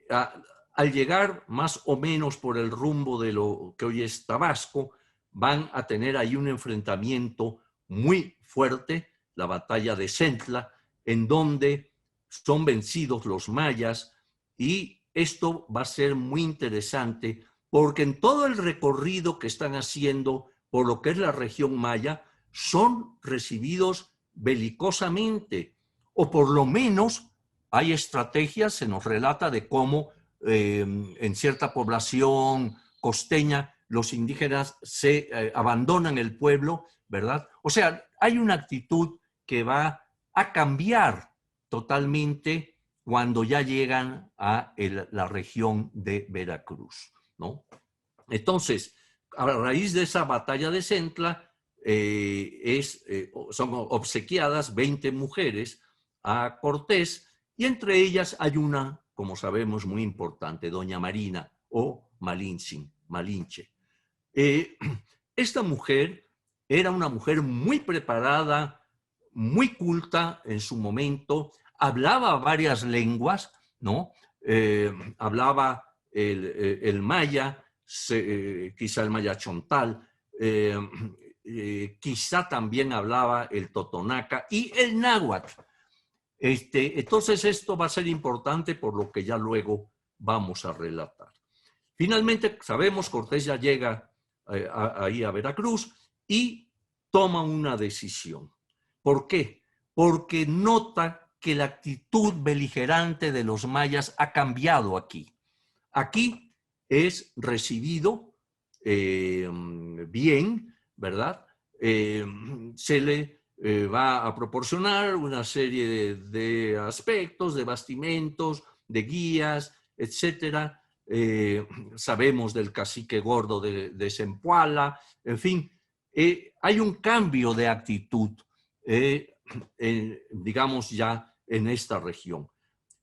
al llegar más o menos por el rumbo de lo que hoy es Tabasco, van a tener ahí un enfrentamiento muy fuerte, la batalla de Centla, en donde son vencidos los mayas, y esto va a ser muy interesante porque en todo el recorrido que están haciendo por lo que es la región maya, son recibidos belicosamente, o por lo menos hay estrategias, se nos relata de cómo en cierta población costeña los indígenas se abandonan el pueblo, ¿verdad? O sea, hay una actitud que va a cambiar totalmente cuando ya llegan a la región de Veracruz, ¿no? Entonces, a raíz de esa batalla de Centla, son obsequiadas 20 mujeres a Cortés, y entre ellas hay una, como sabemos, muy importante, doña Marina o Malinche. Esta mujer era una mujer muy preparada, muy culta en su momento, hablaba varias lenguas, ¿no? Hablaba el maya, quizá el maya chontal, quizá también hablaba el totonaca y el náhuatl. Entonces esto va a ser importante por lo que ya luego vamos a relatar. Finalmente, sabemos, Cortés ya llega ahí a Veracruz y toma una decisión. ¿Por qué? Porque nota que la actitud beligerante de los mayas ha cambiado aquí. Aquí es recibido bien, ¿verdad? Se le va a proporcionar una serie de aspectos, de bastimentos, de guías, etcétera. Sabemos del cacique gordo de Zempoala, en fin, hay un cambio de actitud, digamos ya en esta región.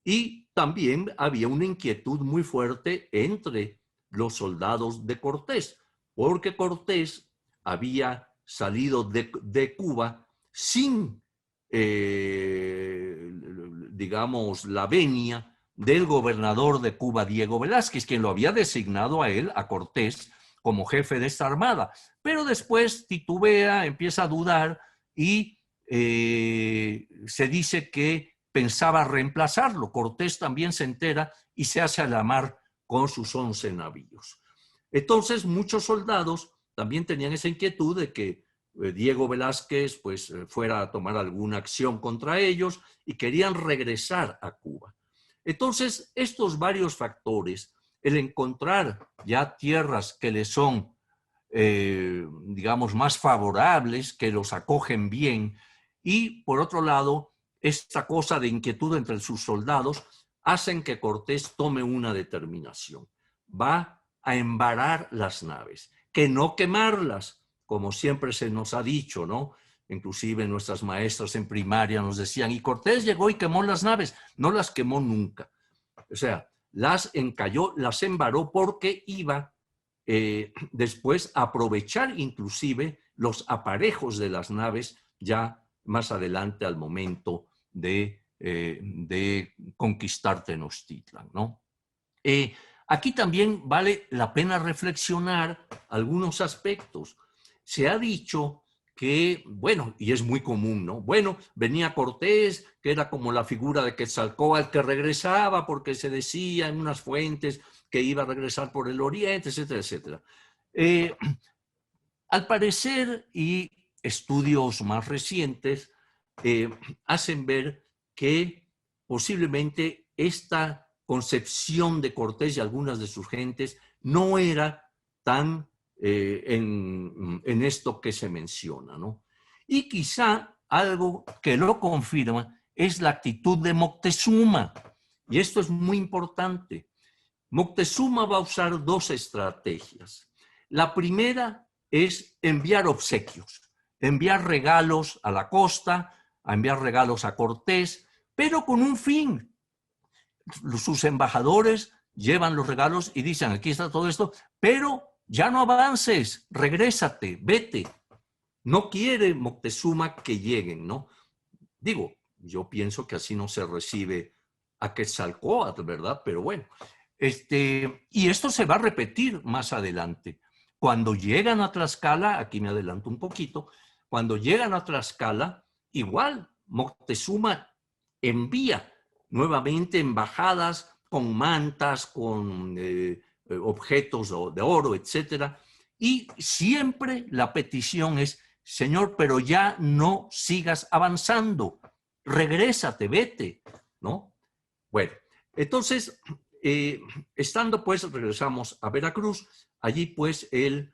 Y también había una inquietud muy fuerte entre los soldados de Cortés, porque Cortés había salido de Cuba sin, digamos, la venia del gobernador de Cuba, Diego Velázquez, quien lo había designado a él, a Cortés, como jefe de esta armada. Pero después titubea, empieza a dudar y se dice que pensaba reemplazarlo. Cortés también se entera y se hace a la mar con sus 11 navíos. Entonces, muchos soldados también tenían esa inquietud de que Diego Velázquez pues, fuera a tomar alguna acción contra ellos y querían regresar a Cuba. Entonces, estos varios factores, el encontrar ya tierras que les son, digamos, más favorables, que los acogen bien, y por otro lado, esta cosa de inquietud entre sus soldados, hacen que Cortés tome una determinación. Va a embarar las naves, que no quemarlas, como siempre se nos ha dicho, ¿no? Inclusive nuestras maestras en primaria nos decían, y Cortés llegó y quemó las naves. No las quemó nunca. O sea, las encalló, las embaró porque iba después a aprovechar inclusive los aparejos de las naves ya más adelante al momento de conquistar Tenochtitlan, ¿no? Aquí también vale la pena reflexionar algunos aspectos. Se ha dicho que, bueno, y es muy común, ¿no? Bueno, venía Cortés, que era como la figura de Quetzalcóatl que regresaba porque se decía en unas fuentes que iba a regresar por el oriente, etcétera, etcétera. Al parecer, y estudios más recientes hacen ver que posiblemente esta concepción de Cortés y algunas de sus gentes no era tan en esto que se menciona, ¿no? Y quizá algo que lo confirma es la actitud de Moctezuma. Y esto es muy importante. Moctezuma va a usar dos estrategias. La primera es enviar obsequios, enviar regalos a la costa, a enviar regalos a Cortés, pero con un fin. Sus embajadores llevan los regalos y dicen, aquí está todo esto, pero ya no avances, regrésate, vete. No quiere Moctezuma que lleguen, ¿no? Digo, yo pienso que así no se recibe a Quetzalcóatl, ¿verdad? Pero bueno, y esto se va a repetir más adelante. Cuando llegan a Tlaxcala, aquí me adelanto un poquito, cuando llegan a Tlaxcala, igual Moctezuma envía nuevamente embajadas con mantas, con objetos de oro, etcétera, y siempre la petición es, Señor, pero ya no sigas avanzando, regrésate, vete, ¿no? Bueno, entonces, estando pues, regresamos a Veracruz, allí pues él,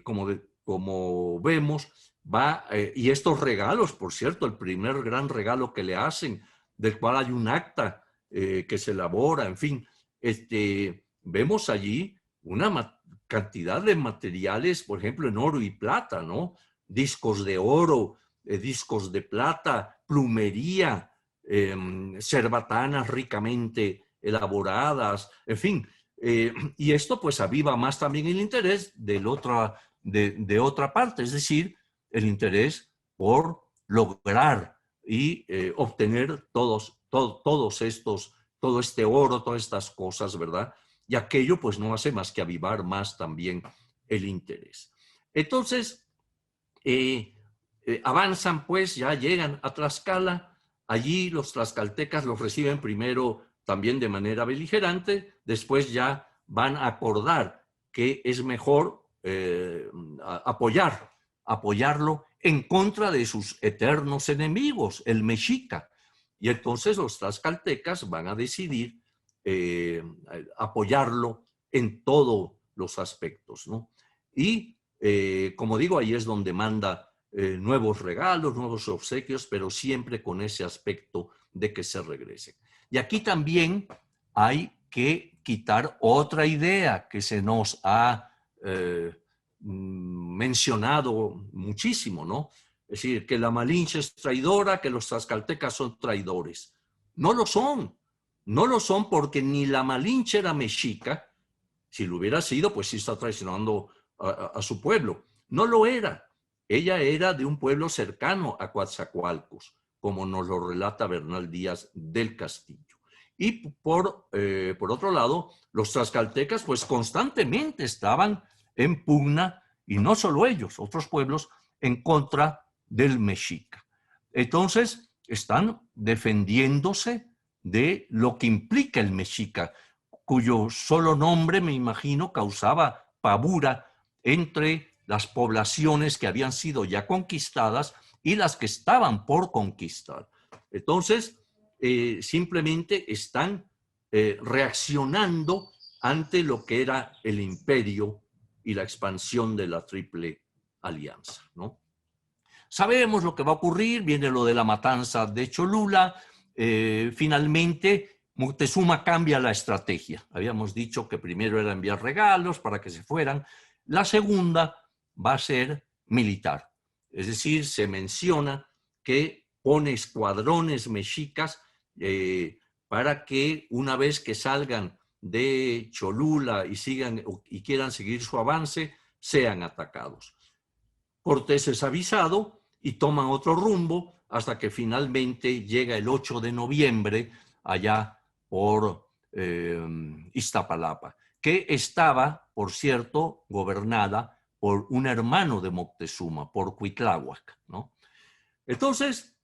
como vemos, va, y estos regalos, por cierto, el primer gran regalo que le hacen, del cual hay un acta que se elabora, en fin, vemos allí una cantidad de materiales, por ejemplo, en oro y plata, ¿no? Discos de oro, discos de plata, plumería, cerbatanas ricamente elaboradas, en fin. Y esto pues aviva más también el interés de otra parte, es decir, el interés por lograr y obtener todo este oro, todas estas cosas, ¿verdad? Y aquello pues no hace más que avivar más también el interés. Entonces, avanzan pues, ya llegan a Tlaxcala, allí los tlaxcaltecas los reciben primero también de manera beligerante, después ya van a acordar que es mejor apoyarlo en contra de sus eternos enemigos, el mexica. Y entonces los tlaxcaltecas van a decidir apoyarlo en todos los aspectos, ¿no? Y como digo, ahí es donde manda nuevos regalos, nuevos obsequios, pero siempre con ese aspecto de que se regresen. Y aquí también hay que quitar otra idea que se nos ha mencionado muchísimo, ¿no? Es decir, que la Malinche es traidora, que los tlaxcaltecas son traidores. No lo son. No lo son porque ni la Malinche era mexica. Si lo hubiera sido, pues sí está traicionando a su pueblo. No lo era. Ella era de un pueblo cercano a Coatzacoalcos, como nos lo relata Bernal Díaz del Castillo. Y por otro lado, los tlaxcaltecas pues constantemente estaban en pugna, y no solo ellos, otros pueblos, en contra del mexica. Entonces, están defendiéndose de lo que implica el mexica, cuyo solo nombre, me imagino, causaba pavura entre las poblaciones que habían sido ya conquistadas y las que estaban por conquistar. Entonces, simplemente están reaccionando ante lo que era el imperio y la expansión de la Triple Alianza, ¿no? Sabemos lo que va a ocurrir, viene lo de la matanza de Cholula, finalmente Moctezuma cambia la estrategia. Habíamos dicho que primero era enviar regalos para que se fueran. La segunda va a ser militar. Es decir, se menciona que pone escuadrones mexicas para que una vez que salgan de Cholula y quieran seguir su avance, sean atacados. Cortés es avisado y toman otro rumbo hasta que finalmente llega el 8 de noviembre allá por Iztapalapa, que estaba, por cierto, gobernada por un hermano de Moctezuma, por Cuitláhuac, ¿no? Entonces,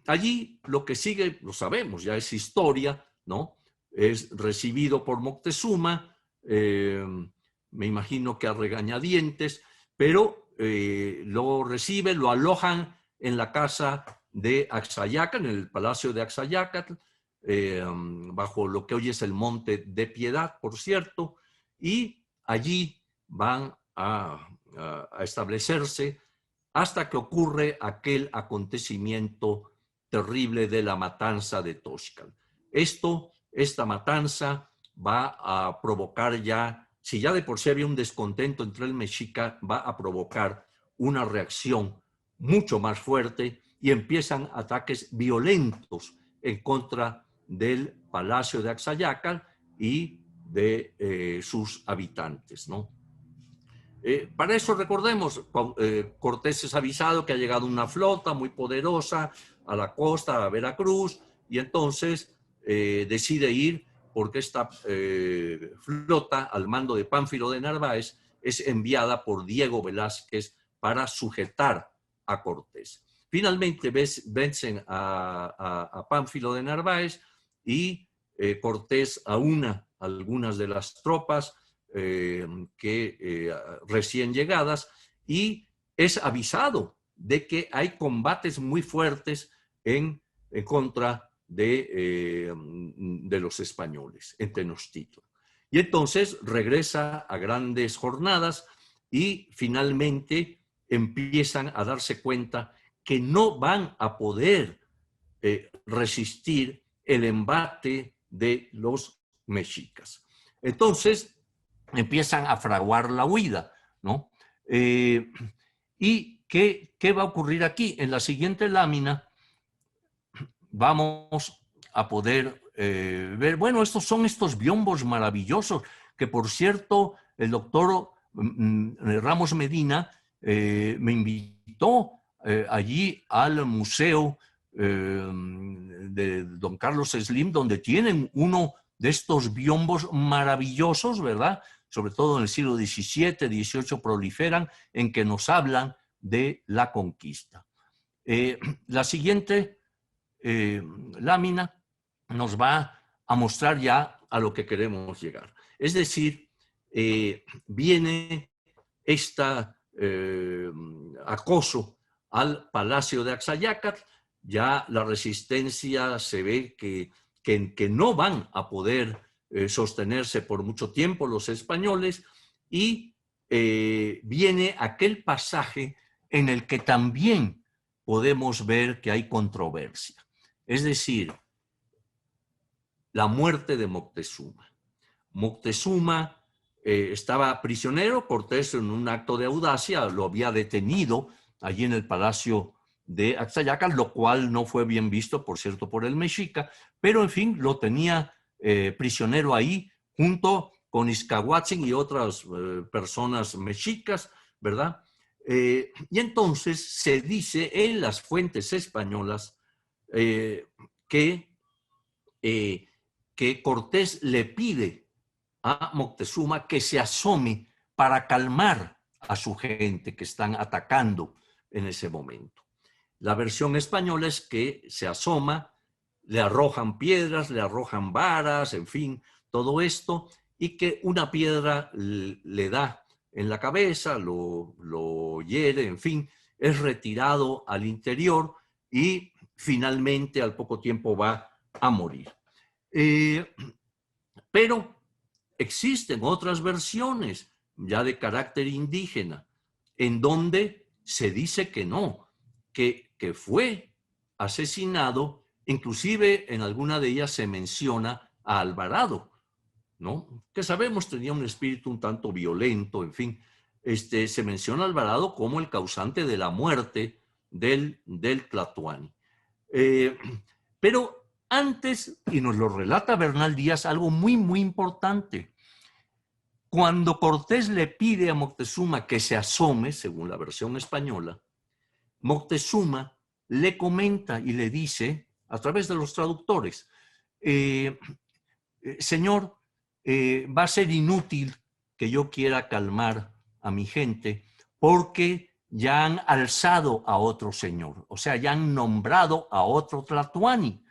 allí lo que sigue, lo sabemos, ya es historia, ¿no? Es recibido por Moctezuma, me imagino que a regañadientes, pero lo recibe, lo alojan en la casa de Axayácatl, en el palacio de Axayácatl, bajo lo que hoy es el Monte de Piedad, por cierto, y allí van a establecerse hasta que ocurre aquel acontecimiento terrible de la matanza de Toxcal. Esta matanza va a provocar ya, si ya de por sí había un descontento entre el mexica, va a provocar una reacción mucho más fuerte y empiezan ataques violentos en contra del palacio de Axayácal y de sus habitantes, ¿no? Para eso recordemos, Cortés es avisado que ha llegado una flota muy poderosa a la costa, a Veracruz, y entonces decide ir porque esta flota al mando de Pánfilo de Narváez es enviada por Diego Velázquez para sujetar a Cortés. Finalmente vencen a Pánfilo de Narváez y Cortés aúna algunas de las tropas recién llegadas y es avisado de que hay combates muy fuertes en contra de los españoles en Tenochtitlan. Y entonces regresa a grandes jornadas y finalmente empiezan a darse cuenta que no van a poder resistir el embate de los mexicas. Entonces empiezan a fraguar la huida, ¿no? ¿Y qué va a ocurrir aquí? En la siguiente lámina vamos a poder ver, bueno, estos son estos biombos maravillosos, que por cierto, el doctor Ramos Medina me invitó allí al museo de don Carlos Slim, donde tienen uno de estos biombos maravillosos, ¿verdad? Sobre todo en el siglo XVII, XVIII proliferan, en que nos hablan de la conquista. La siguiente lámina nos va a mostrar ya a lo que queremos llegar. Es decir, viene este acoso al Palacio de Axayácatl, ya la resistencia se ve que no van a poder sostenerse por mucho tiempo los españoles y viene aquel pasaje en el que también podemos ver que hay controversia. Es decir, la muerte de Moctezuma. Moctezuma estaba prisionero, Cortés en un acto de audacia lo había detenido allí en el palacio de Axayácatl, lo cual no fue bien visto, por cierto, por el mexica, pero en fin, lo tenía prisionero ahí junto con Izcahuatzin y otras personas mexicas, ¿verdad? Y entonces se dice en las fuentes españolas que Cortés le pide a Moctezuma que se asome para calmar a su gente que están atacando en ese momento. La versión española es que se asoma, le arrojan piedras, le arrojan varas, en fin, todo esto, y que una piedra le da en la cabeza, lo hiere, en fin, es retirado al interior y finalmente al poco tiempo va a morir. Pero existen otras versiones ya de carácter indígena en donde se dice que no, que fue asesinado, inclusive en alguna de ellas se menciona a Alvarado, ¿no? Que sabemos tenía un espíritu un tanto violento, en fin, se menciona a Alvarado como el causante de la muerte del Tlatoani. Pero antes, y nos lo relata Bernal Díaz, algo muy, muy importante. Cuando Cortés le pide a Moctezuma que se asome, según la versión española, Moctezuma le comenta y le dice, a través de los traductores, señor, va a ser inútil que yo quiera calmar a mi gente porque ya han alzado a otro señor, o sea, ya han nombrado a otro Tlatoani.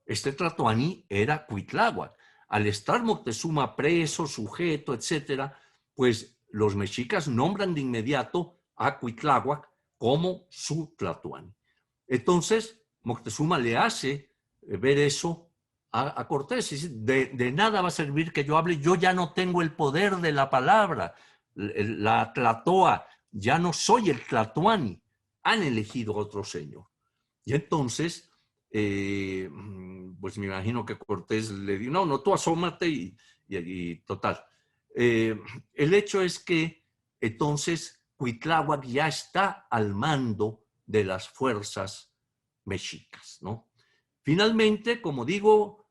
Este Tlatoani era Cuitláhuac. Al estar Moctezuma preso, sujeto, etcétera, pues los mexicas nombran de inmediato a Cuitláhuac como su Tlatoani. Entonces, Moctezuma le hace ver eso a Cortés. De nada va a servir que yo hable, yo ya no tengo el poder de la palabra. la Tlatoa, ya no soy el Tlatoani, han elegido otro señor. Y entonces, pues me imagino que Cortés le dijo, no, tú asómate y total. El hecho es que entonces Cuitláhuac ya está al mando de las fuerzas mexicas, ¿no? Finalmente, como digo,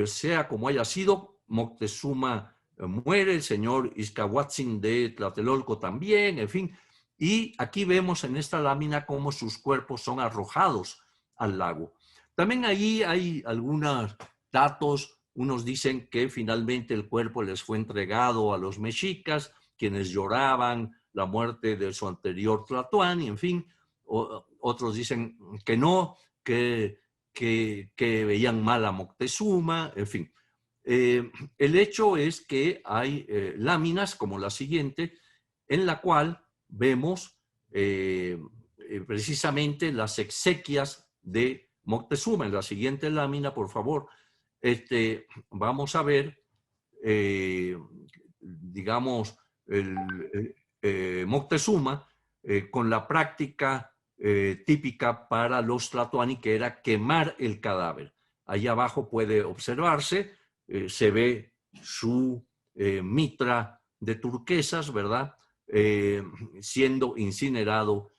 sea como haya sido, Moctezuma muere, el señor Izcahuatzin de Tlatelolco también, en fin. Y aquí vemos en esta lámina cómo sus cuerpos son arrojados al lago. También ahí hay algunos datos. Unos dicen que finalmente el cuerpo les fue entregado a los mexicas, quienes lloraban la muerte de su anterior Tlatoani, en fin. Otros dicen que no, que veían mal a Moctezuma, en fin. El hecho es que hay láminas como la siguiente, en la cual vemos precisamente las exequias de Moctezuma. En la siguiente lámina, por favor, vamos a ver, digamos, Moctezuma con la práctica típica para los tlatoani, que era quemar el cadáver. Ahí abajo puede observarse, se ve su mitra de turquesas, ¿verdad? Siendo incinerado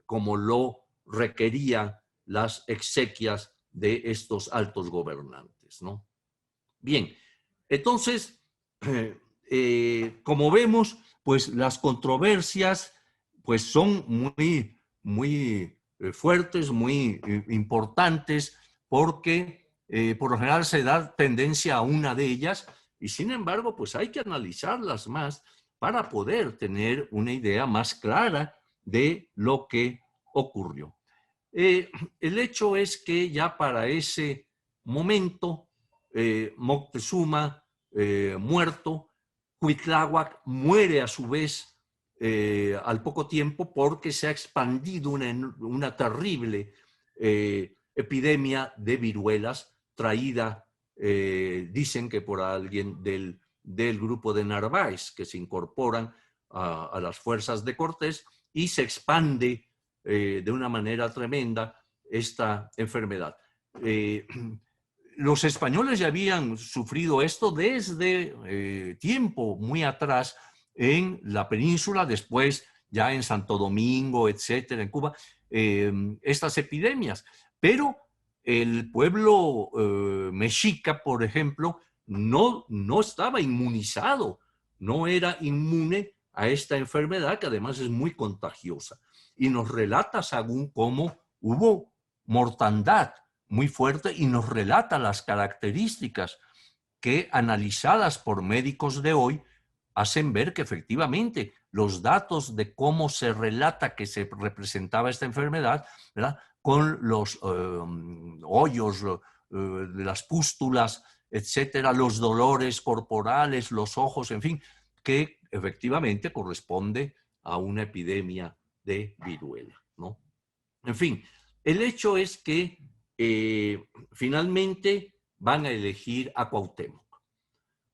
como lo requerían las exequias de estos altos gobernantes, ¿no? Bien, entonces, como vemos, pues las controversias pues son muy fuertes, muy importantes, porque por lo general se da tendencia a una de ellas y sin embargo pues hay que analizarlas más para poder tener una idea más clara de lo que ocurrió. El hecho es que ya para ese momento Moctezuma muerto, Cuitláhuac muere a su vez al poco tiempo porque se ha expandido una terrible epidemia de viruelas traída, dicen que por alguien del grupo de Narváez, que se incorporan a las fuerzas de Cortés y se expande de una manera tremenda esta enfermedad. Los españoles ya habían sufrido esto desde tiempo muy atrás en la península, después ya en Santo Domingo, etcétera, en Cuba, estas epidemias. Pero el pueblo mexica, por ejemplo, no estaba inmunizado, no era inmune a esta enfermedad, que además es muy contagiosa. Y nos relata Sahagún cómo hubo mortandad muy fuerte y nos relata las características que, analizadas por médicos de hoy, hacen ver que efectivamente los datos de cómo se relata que se representaba esta enfermedad, ¿verdad?, con los hoyos de las pústulas, etcétera, los dolores corporales, los ojos, en fin, que efectivamente corresponde a una epidemia de viruela, ¿no? En fin, el hecho es que finalmente van a elegir a Cuauhtémoc.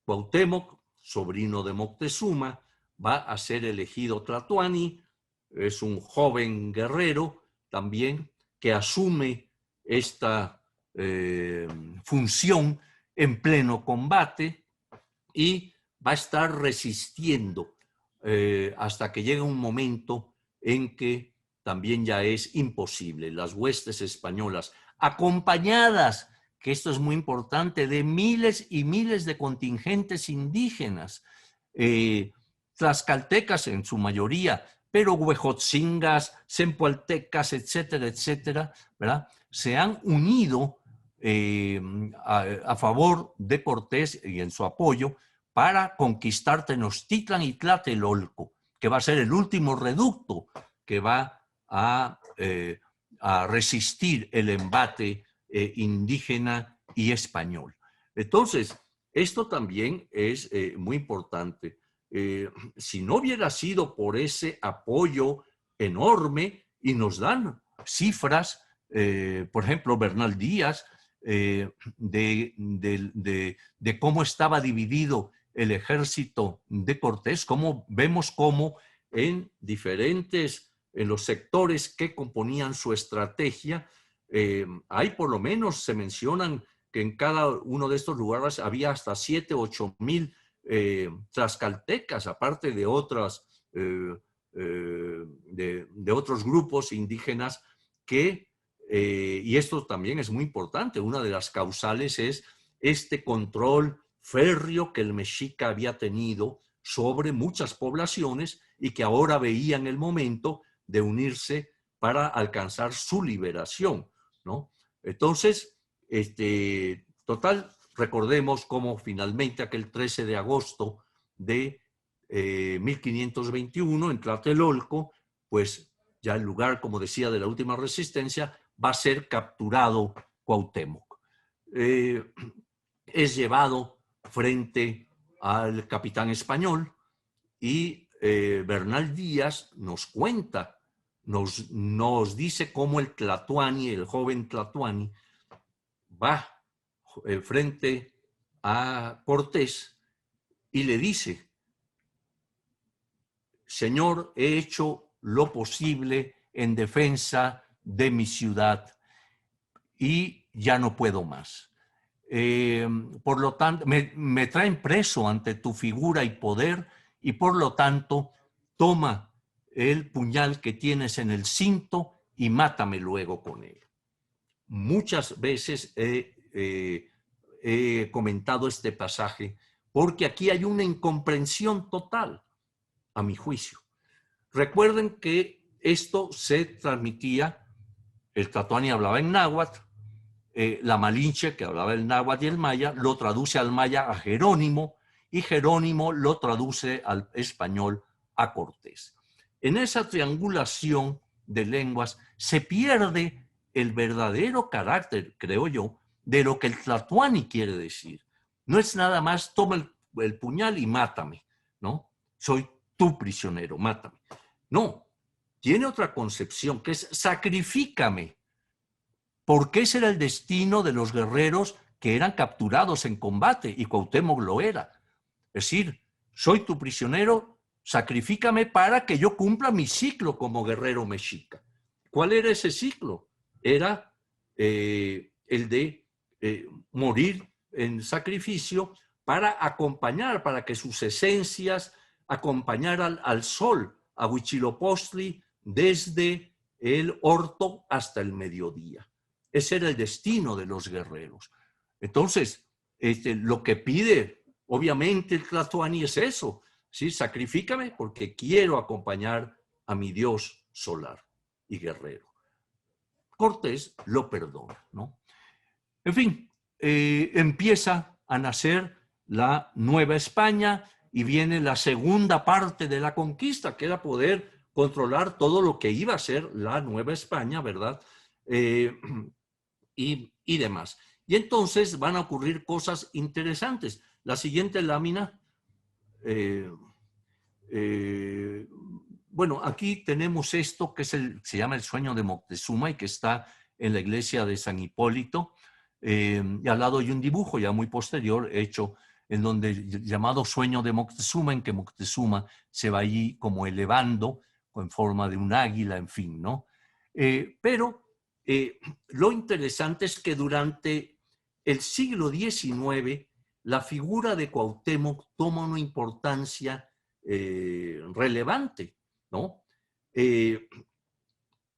Cuauhtémoc, sobrino de Moctezuma, va a ser elegido tlatoani, es un joven guerrero también que asume esta función en pleno combate y va a estar resistiendo hasta que llega un momento en que también ya es imposible. Las huestes españolas, acompañadas, que esto es muy importante, de miles y miles de contingentes indígenas, tlaxcaltecas en su mayoría, pero huejotzingas, zempoaltecas, etcétera, etcétera, ¿verdad?, se han unido a favor de Cortés y en su apoyo para conquistar Tenochtitlan y Tlatelolco, que va a ser el último reducto que va a resistir el embate indígena y español. Entonces, esto también es muy importante. Si no hubiera sido por ese apoyo enorme, y nos dan cifras, por ejemplo, Bernal Díaz, de cómo estaba dividido el ejército de Cortés, como vemos cómo en los sectores que componían su estrategia, hay por lo menos, se mencionan que en cada uno de estos lugares había hasta 7, 8 mil tlaxcaltecas, aparte de otras, de otros grupos indígenas que, y esto también es muy importante, una de las causales es este control férreo que el mexica había tenido sobre muchas poblaciones y que ahora veían el momento de unirse para alcanzar su liberación, ¿no? Entonces, total, recordemos cómo finalmente aquel 13 de agosto de 1521 en Tlatelolco, pues ya el lugar, como decía, de la última resistencia, va a ser capturado Cuauhtémoc. Es llevado frente al capitán español y Bernal Díaz nos cuenta, nos dice cómo el Tlatoani, el joven Tlatoani, va frente a Cortés y le dice: Señor, he hecho lo posible en defensa de mi ciudad y ya no puedo más. Por lo tanto, me traen preso ante tu figura y poder, y por lo tanto, toma el puñal que tienes en el cinto y mátame luego con él. Muchas veces he comentado este pasaje porque aquí hay una incomprensión total, a mi juicio. Recuerden que esto se transmitía, el Tlatoani hablaba en náhuatl, la Malinche, que hablaba el náhuatl y el maya, lo traduce al maya a Jerónimo, y Jerónimo lo traduce al español a Cortés. En esa triangulación de lenguas se pierde el verdadero carácter, creo yo, de lo que el Tlatoani quiere decir. No es nada más toma el puñal y mátame, ¿no? Soy tu prisionero, mátame. No, tiene otra concepción que es sacrifícame, porque ese era el destino de los guerreros que eran capturados en combate, y Cuauhtémoc lo era. Es decir, soy tu prisionero, sacrifícame para que yo cumpla mi ciclo como guerrero mexica. ¿Cuál era ese ciclo? Era el de morir en sacrificio para acompañar, para que sus esencias acompañaran al sol, a Huitzilopochtli, desde el orto hasta el mediodía. Ese era el destino de los guerreros. Entonces, lo que pide, obviamente, el Tlatoani es eso, ¿sí? Sacrifícame porque quiero acompañar a mi Dios solar y guerrero. Cortés lo perdona, ¿no? En fin, empieza a nacer la Nueva España y viene la segunda parte de la conquista, que era poder controlar todo lo que iba a ser la Nueva España, ¿verdad? Y demás. Y entonces van a ocurrir cosas interesantes. La siguiente lámina, bueno, aquí tenemos esto que se llama el sueño de Moctezuma y que está en la iglesia de San Hipólito. Y al lado hay un dibujo ya muy posterior hecho en donde llamado sueño de Moctezuma, en que Moctezuma se va allí como elevando en forma de un águila, en fin, ¿no? Pero lo interesante es que durante el siglo XIX la figura de Cuauhtémoc toma una importancia relevante, ¿no?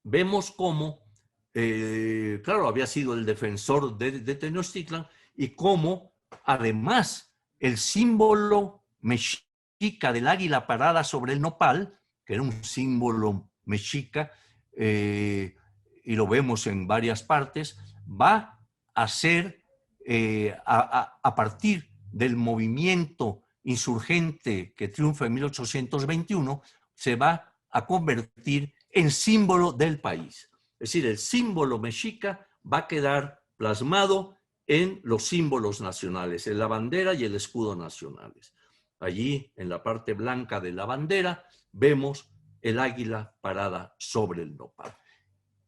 Vemos cómo, claro, había sido el defensor de Tenochtitlan y cómo, además, el símbolo mexica del águila parada sobre el nopal, que era un símbolo mexica, y lo vemos en varias partes, va a ser, a partir del movimiento insurgente que triunfa en 1821, se va a convertir en símbolo del país. Es decir, el símbolo mexica va a quedar plasmado en los símbolos nacionales, en la bandera y el escudo nacionales. Allí, en la parte blanca de la bandera, vemos el águila parada sobre el nopal.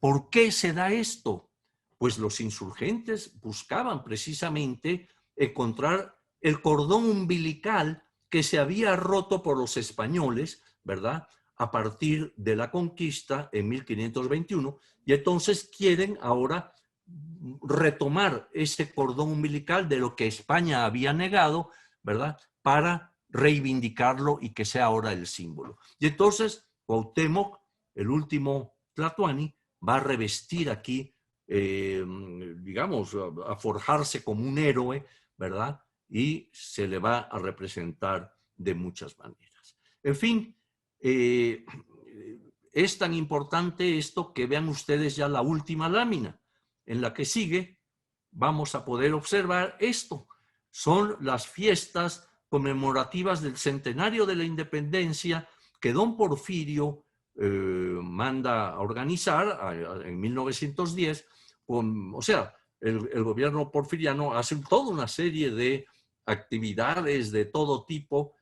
¿Por qué se da esto? Pues los insurgentes buscaban precisamente encontrar el cordón umbilical que se había roto por los españoles, ¿verdad?, a partir de la conquista en 1521, y entonces quieren ahora retomar ese cordón umbilical de lo que España había negado, ¿verdad?, para reivindicarlo y que sea ahora el símbolo. Y entonces Cuauhtémoc, el último Tlatoani, va a revestir aquí, digamos, a forjarse como un héroe, ¿verdad?, y se le va a representar de muchas maneras. En fin, es tan importante esto que vean ustedes ya la última lámina. En la que sigue vamos a poder observar esto. Son las fiestas conmemorativas del centenario de la independencia que don Porfirio manda a organizar en 1910. O sea, el gobierno porfiriano hace toda una serie de actividades de todo tipo,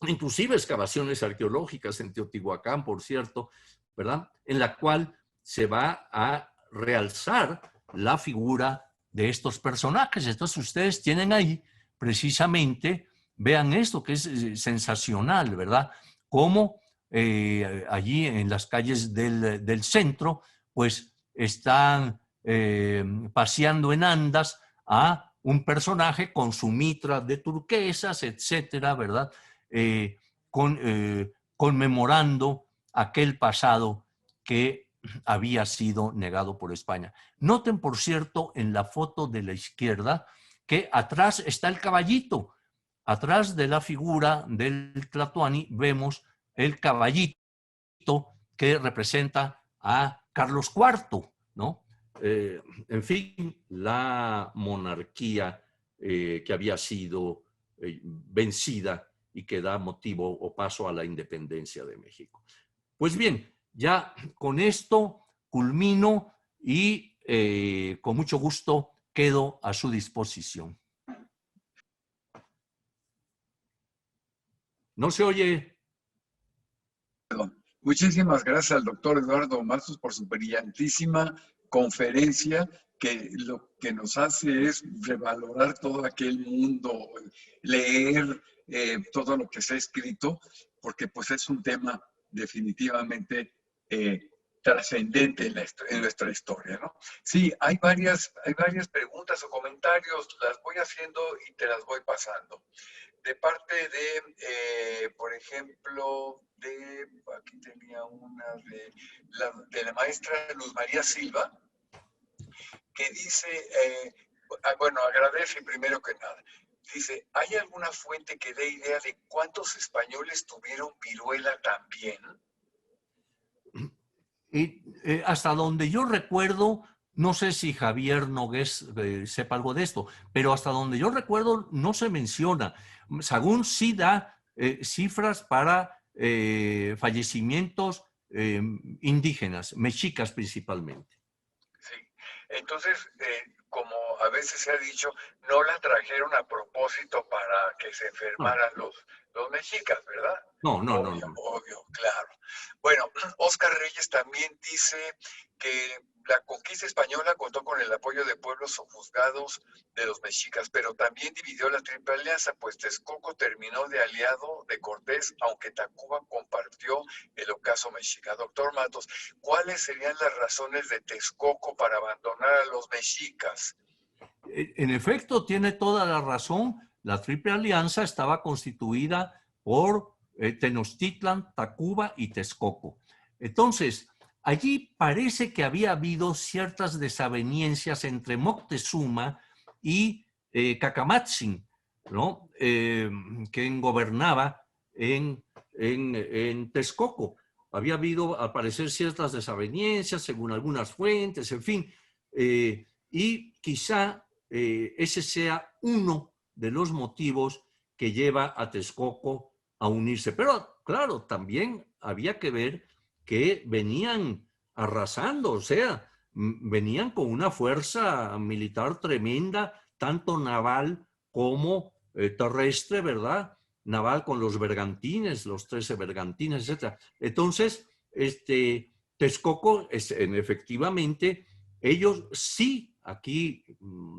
inclusive excavaciones arqueológicas en Teotihuacán, por cierto, ¿verdad?, en la cual se va a realzar la figura de estos personajes. Entonces ustedes tienen ahí precisamente, vean esto que es sensacional, ¿verdad?, cómo allí en las calles del centro, pues están paseando en andas a un personaje con su mitra de turquesas, etcétera, ¿verdad?, conmemorando aquel pasado que había sido negado por España. Noten, por cierto, en la foto de la izquierda que atrás está el caballito. Atrás de la figura del Tlatoani vemos el caballito que representa a Carlos IV, ¿no? En fin, la monarquía que había sido vencida y que da motivo o paso a la independencia de México. Pues bien, ya con esto culmino y con mucho gusto quedo a su disposición. ¿No se oye? Muchísimas gracias al doctor Eduardo Matos por su brillantísima conferencia, que lo que nos hace es revalorar todo aquel mundo, leer todo lo que se ha escrito, porque pues es un tema definitivamente trascendente en nuestra historia, ¿no? Sí, hay varias preguntas o comentarios, las voy haciendo y te las voy pasando. De parte de, por ejemplo, aquí tenía una de la maestra Luz María Silva, que dice, bueno, agradece primero que nada. Dice, ¿hay alguna fuente que dé idea de cuántos españoles tuvieron viruela también? Y hasta donde yo recuerdo, no sé si Javier Nogués sepa algo de esto, pero hasta donde yo recuerdo no se menciona. Sagún sí da cifras para fallecimientos indígenas, mexicas principalmente. Sí, entonces, como a veces se ha dicho, no la trajeron a propósito para que se enfermaran los mexicas, ¿verdad? No. Obvio, claro. Bueno, Oscar Reyes también dice que la conquista española contó con el apoyo de pueblos sojuzgados de los mexicas, pero también dividió la Triple Alianza, pues Texcoco terminó de aliado de Cortés, aunque Tacuba compartió el ocaso mexica. Doctor Matos, ¿cuáles serían las razones de Texcoco para abandonar a los mexicas? En efecto, tiene toda la razón. La Triple Alianza estaba constituida por Tenochtitlan, Tacuba y Texcoco. Entonces, allí parece que había habido ciertas desavenencias entre Moctezuma y Cacamatzin, ¿no? Quien gobernaba en Texcoco. Había habido, al parecer, ciertas desavenencias, según algunas fuentes, en fin. Y quizá ese sea uno de los motivos que lleva a Texcoco a unirse. Pero claro, también había que ver que venían arrasando, o sea, venían con una fuerza militar tremenda, tanto naval como terrestre, ¿verdad? Naval con los bergantines, los 13 bergantines, etc. Entonces, Texcoco, efectivamente, ellos sí, aquí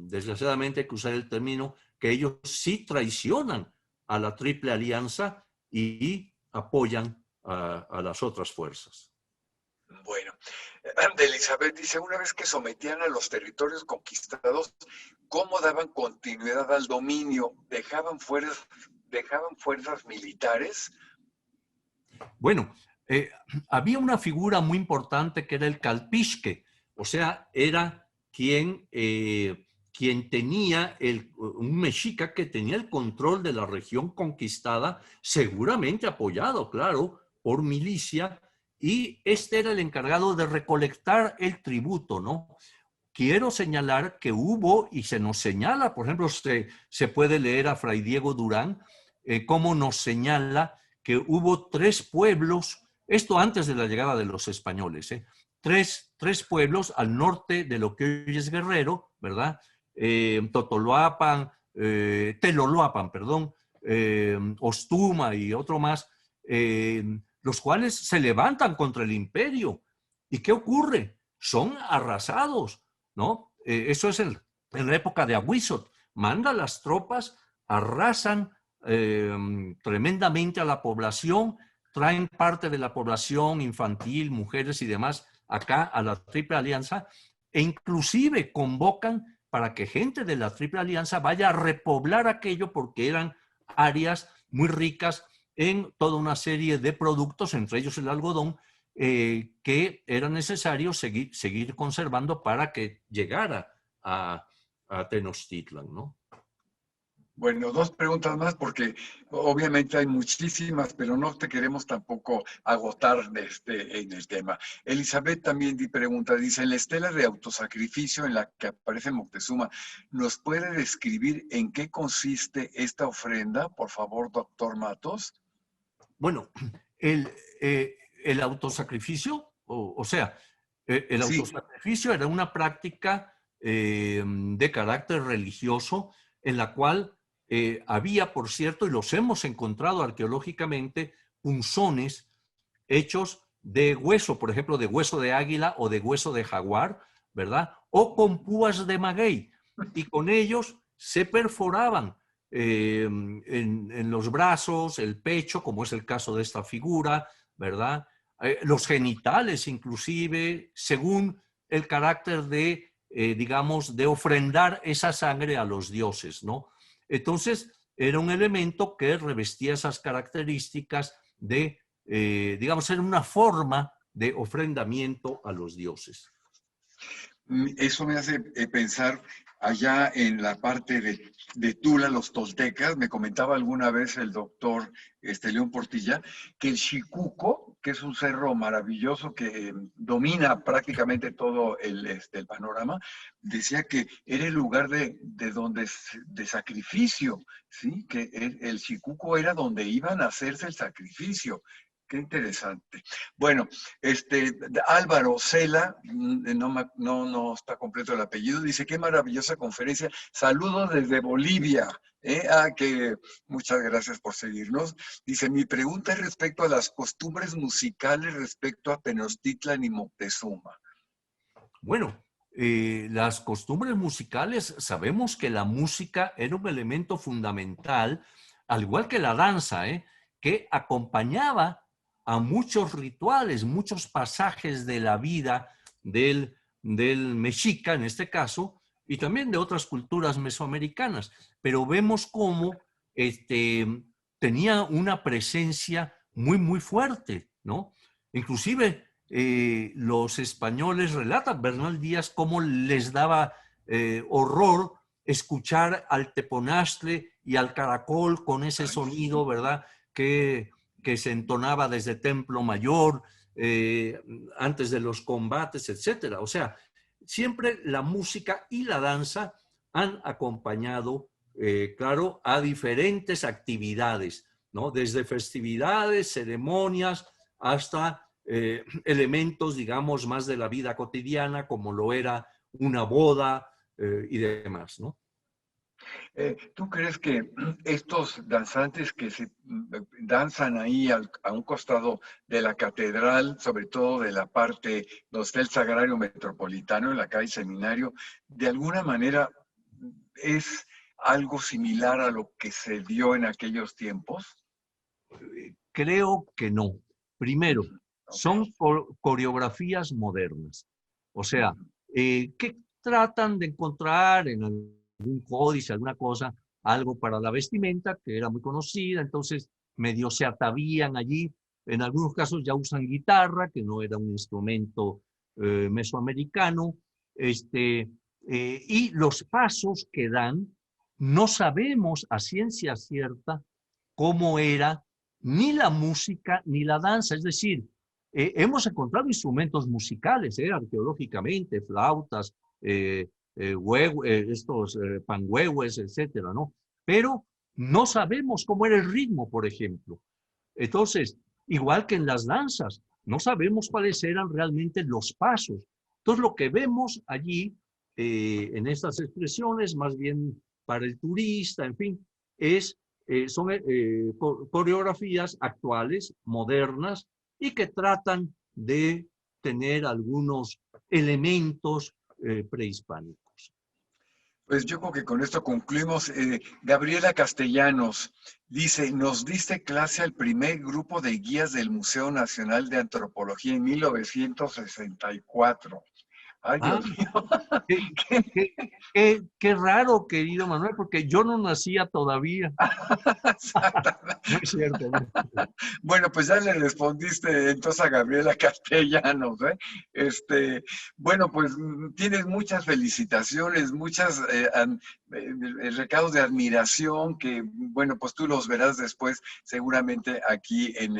desgraciadamente hay que usar el término, que ellos sí traicionan a la Triple Alianza y apoyan a las otras fuerzas. Bueno, Elizabeth dice, una vez que sometían a los territorios conquistados, ¿cómo daban continuidad al dominio? ¿Dejaban fuerzas militares? Bueno, había una figura muy importante que era el calpixque, o sea, era quien tenía, un mexica que tenía el control de la región conquistada, seguramente apoyado, claro, por milicia, y este era el encargado de recolectar el tributo, ¿no? Quiero señalar que hubo, y se nos señala, por ejemplo, se puede leer a Fray Diego Durán, cómo nos señala que hubo 3 pueblos, esto antes de la llegada de los españoles, tres pueblos al norte de lo que hoy es Guerrero, ¿verdad? Totoloapan, Teloloapan, perdón, Ostuma y otro más, los cuales se levantan contra el imperio. ¿Y qué ocurre? Son arrasados, ¿no? Eso es en la época de Agüizot. Manda las tropas, arrasan tremendamente a la población, traen parte de la población infantil, mujeres y demás acá a la Triple Alianza e inclusive convocan para que gente de la Triple Alianza vaya a repoblar aquello porque eran áreas muy ricas en toda una serie de productos, entre ellos el algodón, que era necesario seguir conservando para que llegara a Tenochtitlan, ¿no? Bueno, 2 preguntas más porque obviamente hay muchísimas, pero no te queremos tampoco agotar en el tema. Elizabeth también pregunta, dice, en la estela de autosacrificio en la que aparece Moctezuma, ¿nos puede describir en qué consiste esta ofrenda, por favor, doctor Matos? Bueno, el autosacrificio, o sea, el Sí. autosacrificio era una práctica de carácter religioso en la cual había, por cierto, y los hemos encontrado arqueológicamente, punzones hechos de hueso, por ejemplo, de hueso de águila o de hueso de jaguar, ¿verdad? O con púas de maguey. Y con ellos se perforaban en los brazos, el pecho, como es el caso de esta figura, ¿verdad? Los genitales inclusive, según el carácter de, digamos, de ofrendar esa sangre a los dioses, ¿no? Entonces, era un elemento que revestía esas características de, digamos, era una forma de ofrendamiento a los dioses. Eso me hace pensar allá en la parte de Tula, los toltecas. Me comentaba alguna vez el doctor León Portilla que el Xicuco, que es un cerro maravilloso que domina prácticamente todo el panorama, decía que era el lugar de sacrificio, ¿sí? Que el Xicuco era donde iban a hacerse el sacrificio. Qué interesante. Bueno, Álvaro Cela, no está completo el apellido, dice, qué maravillosa conferencia. Saludos desde Bolivia. Que muchas gracias por seguirnos. Dice, mi pregunta es respecto a las costumbres musicales respecto a Tenochtitlan y Moctezuma. Bueno, las costumbres musicales, sabemos que la música era un elemento fundamental, al igual que la danza, que acompañaba a muchos rituales, muchos pasajes de la vida del mexica, en este caso, y también de otras culturas mesoamericanas. Pero vemos cómo tenía una presencia muy, muy fuerte, ¿no? Inclusive los españoles relatan, Bernal Díaz, cómo les daba horror escuchar al teponaztle y al caracol con ese sonido, ¿verdad? Que se entonaba desde Templo Mayor, antes de los combates, etcétera. O sea, siempre la música y la danza han acompañado, claro, a diferentes actividades, ¿no? Desde festividades, ceremonias, hasta elementos, digamos, más de la vida cotidiana, como lo era una boda y demás, ¿no? ¿Tú crees que estos danzantes que se danzan ahí a un costado de la catedral, sobre todo de la parte donde está el Sagrario Metropolitano, en la calle Seminario, de alguna manera es algo similar a lo que se dio en aquellos tiempos? Creo que no. Primero, son Okay. coreografías modernas. O sea, Ujú. que tratan de encontrar en algún códice, alguna cosa, algo para la vestimenta que era muy conocida, entonces medio se atavían allí. En algunos casos ya usan guitarra, que no era un instrumento mesoamericano, y los pasos que dan, no sabemos a ciencia cierta cómo era ni la música ni la danza. Es decir, hemos encontrado instrumentos musicales, arqueológicamente, flautas, estos pangüehues, etcétera, ¿no? Pero no sabemos cómo era el ritmo, por ejemplo. Entonces, igual que en las danzas, no sabemos cuáles eran realmente los pasos. Entonces, lo que vemos allí, en estas expresiones, más bien para el turista, en fin, son coreografías actuales, modernas, y que tratan de tener algunos elementos prehispánicos. Pues yo creo que con esto concluimos. Gabriela Castellanos dice, nos diste clase al primer grupo de guías del Museo Nacional de Antropología en 1964. Ay, Ah, Dios mío. qué, qué raro, querido Manuel, porque yo no nacía todavía. Exactamente. No es cierto, ¿no? Bueno, pues ya le respondiste entonces a Gabriela Castellanos, ¿eh? Bueno, pues tienes muchas felicitaciones, muchas recados de admiración que, bueno, pues tú los verás después seguramente aquí en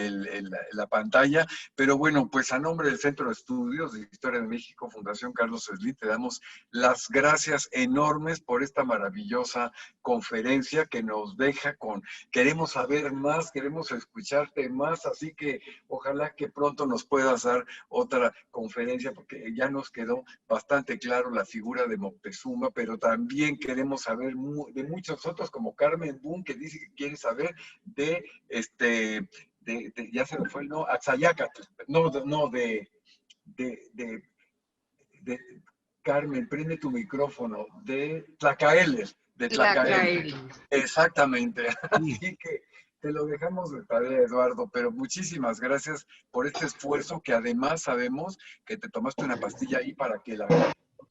la pantalla. Pero bueno, pues a nombre del Centro de Estudios de Historia de México, Fundación Carlos Slim, te damos las gracias enormes por esta maravillosa conferencia que nos deja con, queremos saber más, queremos escucharte más, así que ojalá que pronto nos puedas dar otra conferencia, porque ya nos quedó bastante claro la figura de Moctezuma, pero también queremos saber de muchos otros, como Carmen Boone, que dice que quiere saber de ya se me fue el no, Axayácatl, de, de, Carmen, prende tu micrófono, de Tlacaeles, de Tlacaeles. Exactamente. Sí. Así que te lo dejamos de tarea, Eduardo, pero muchísimas gracias por este esfuerzo que además sabemos que te tomaste una pastilla ahí para que no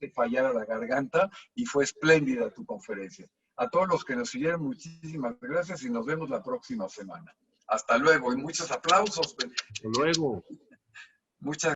te fallara la garganta y fue espléndida tu conferencia. A todos los que nos siguieron, muchísimas gracias y nos vemos la próxima semana. Hasta luego y muchos aplausos. Hasta luego. Muchas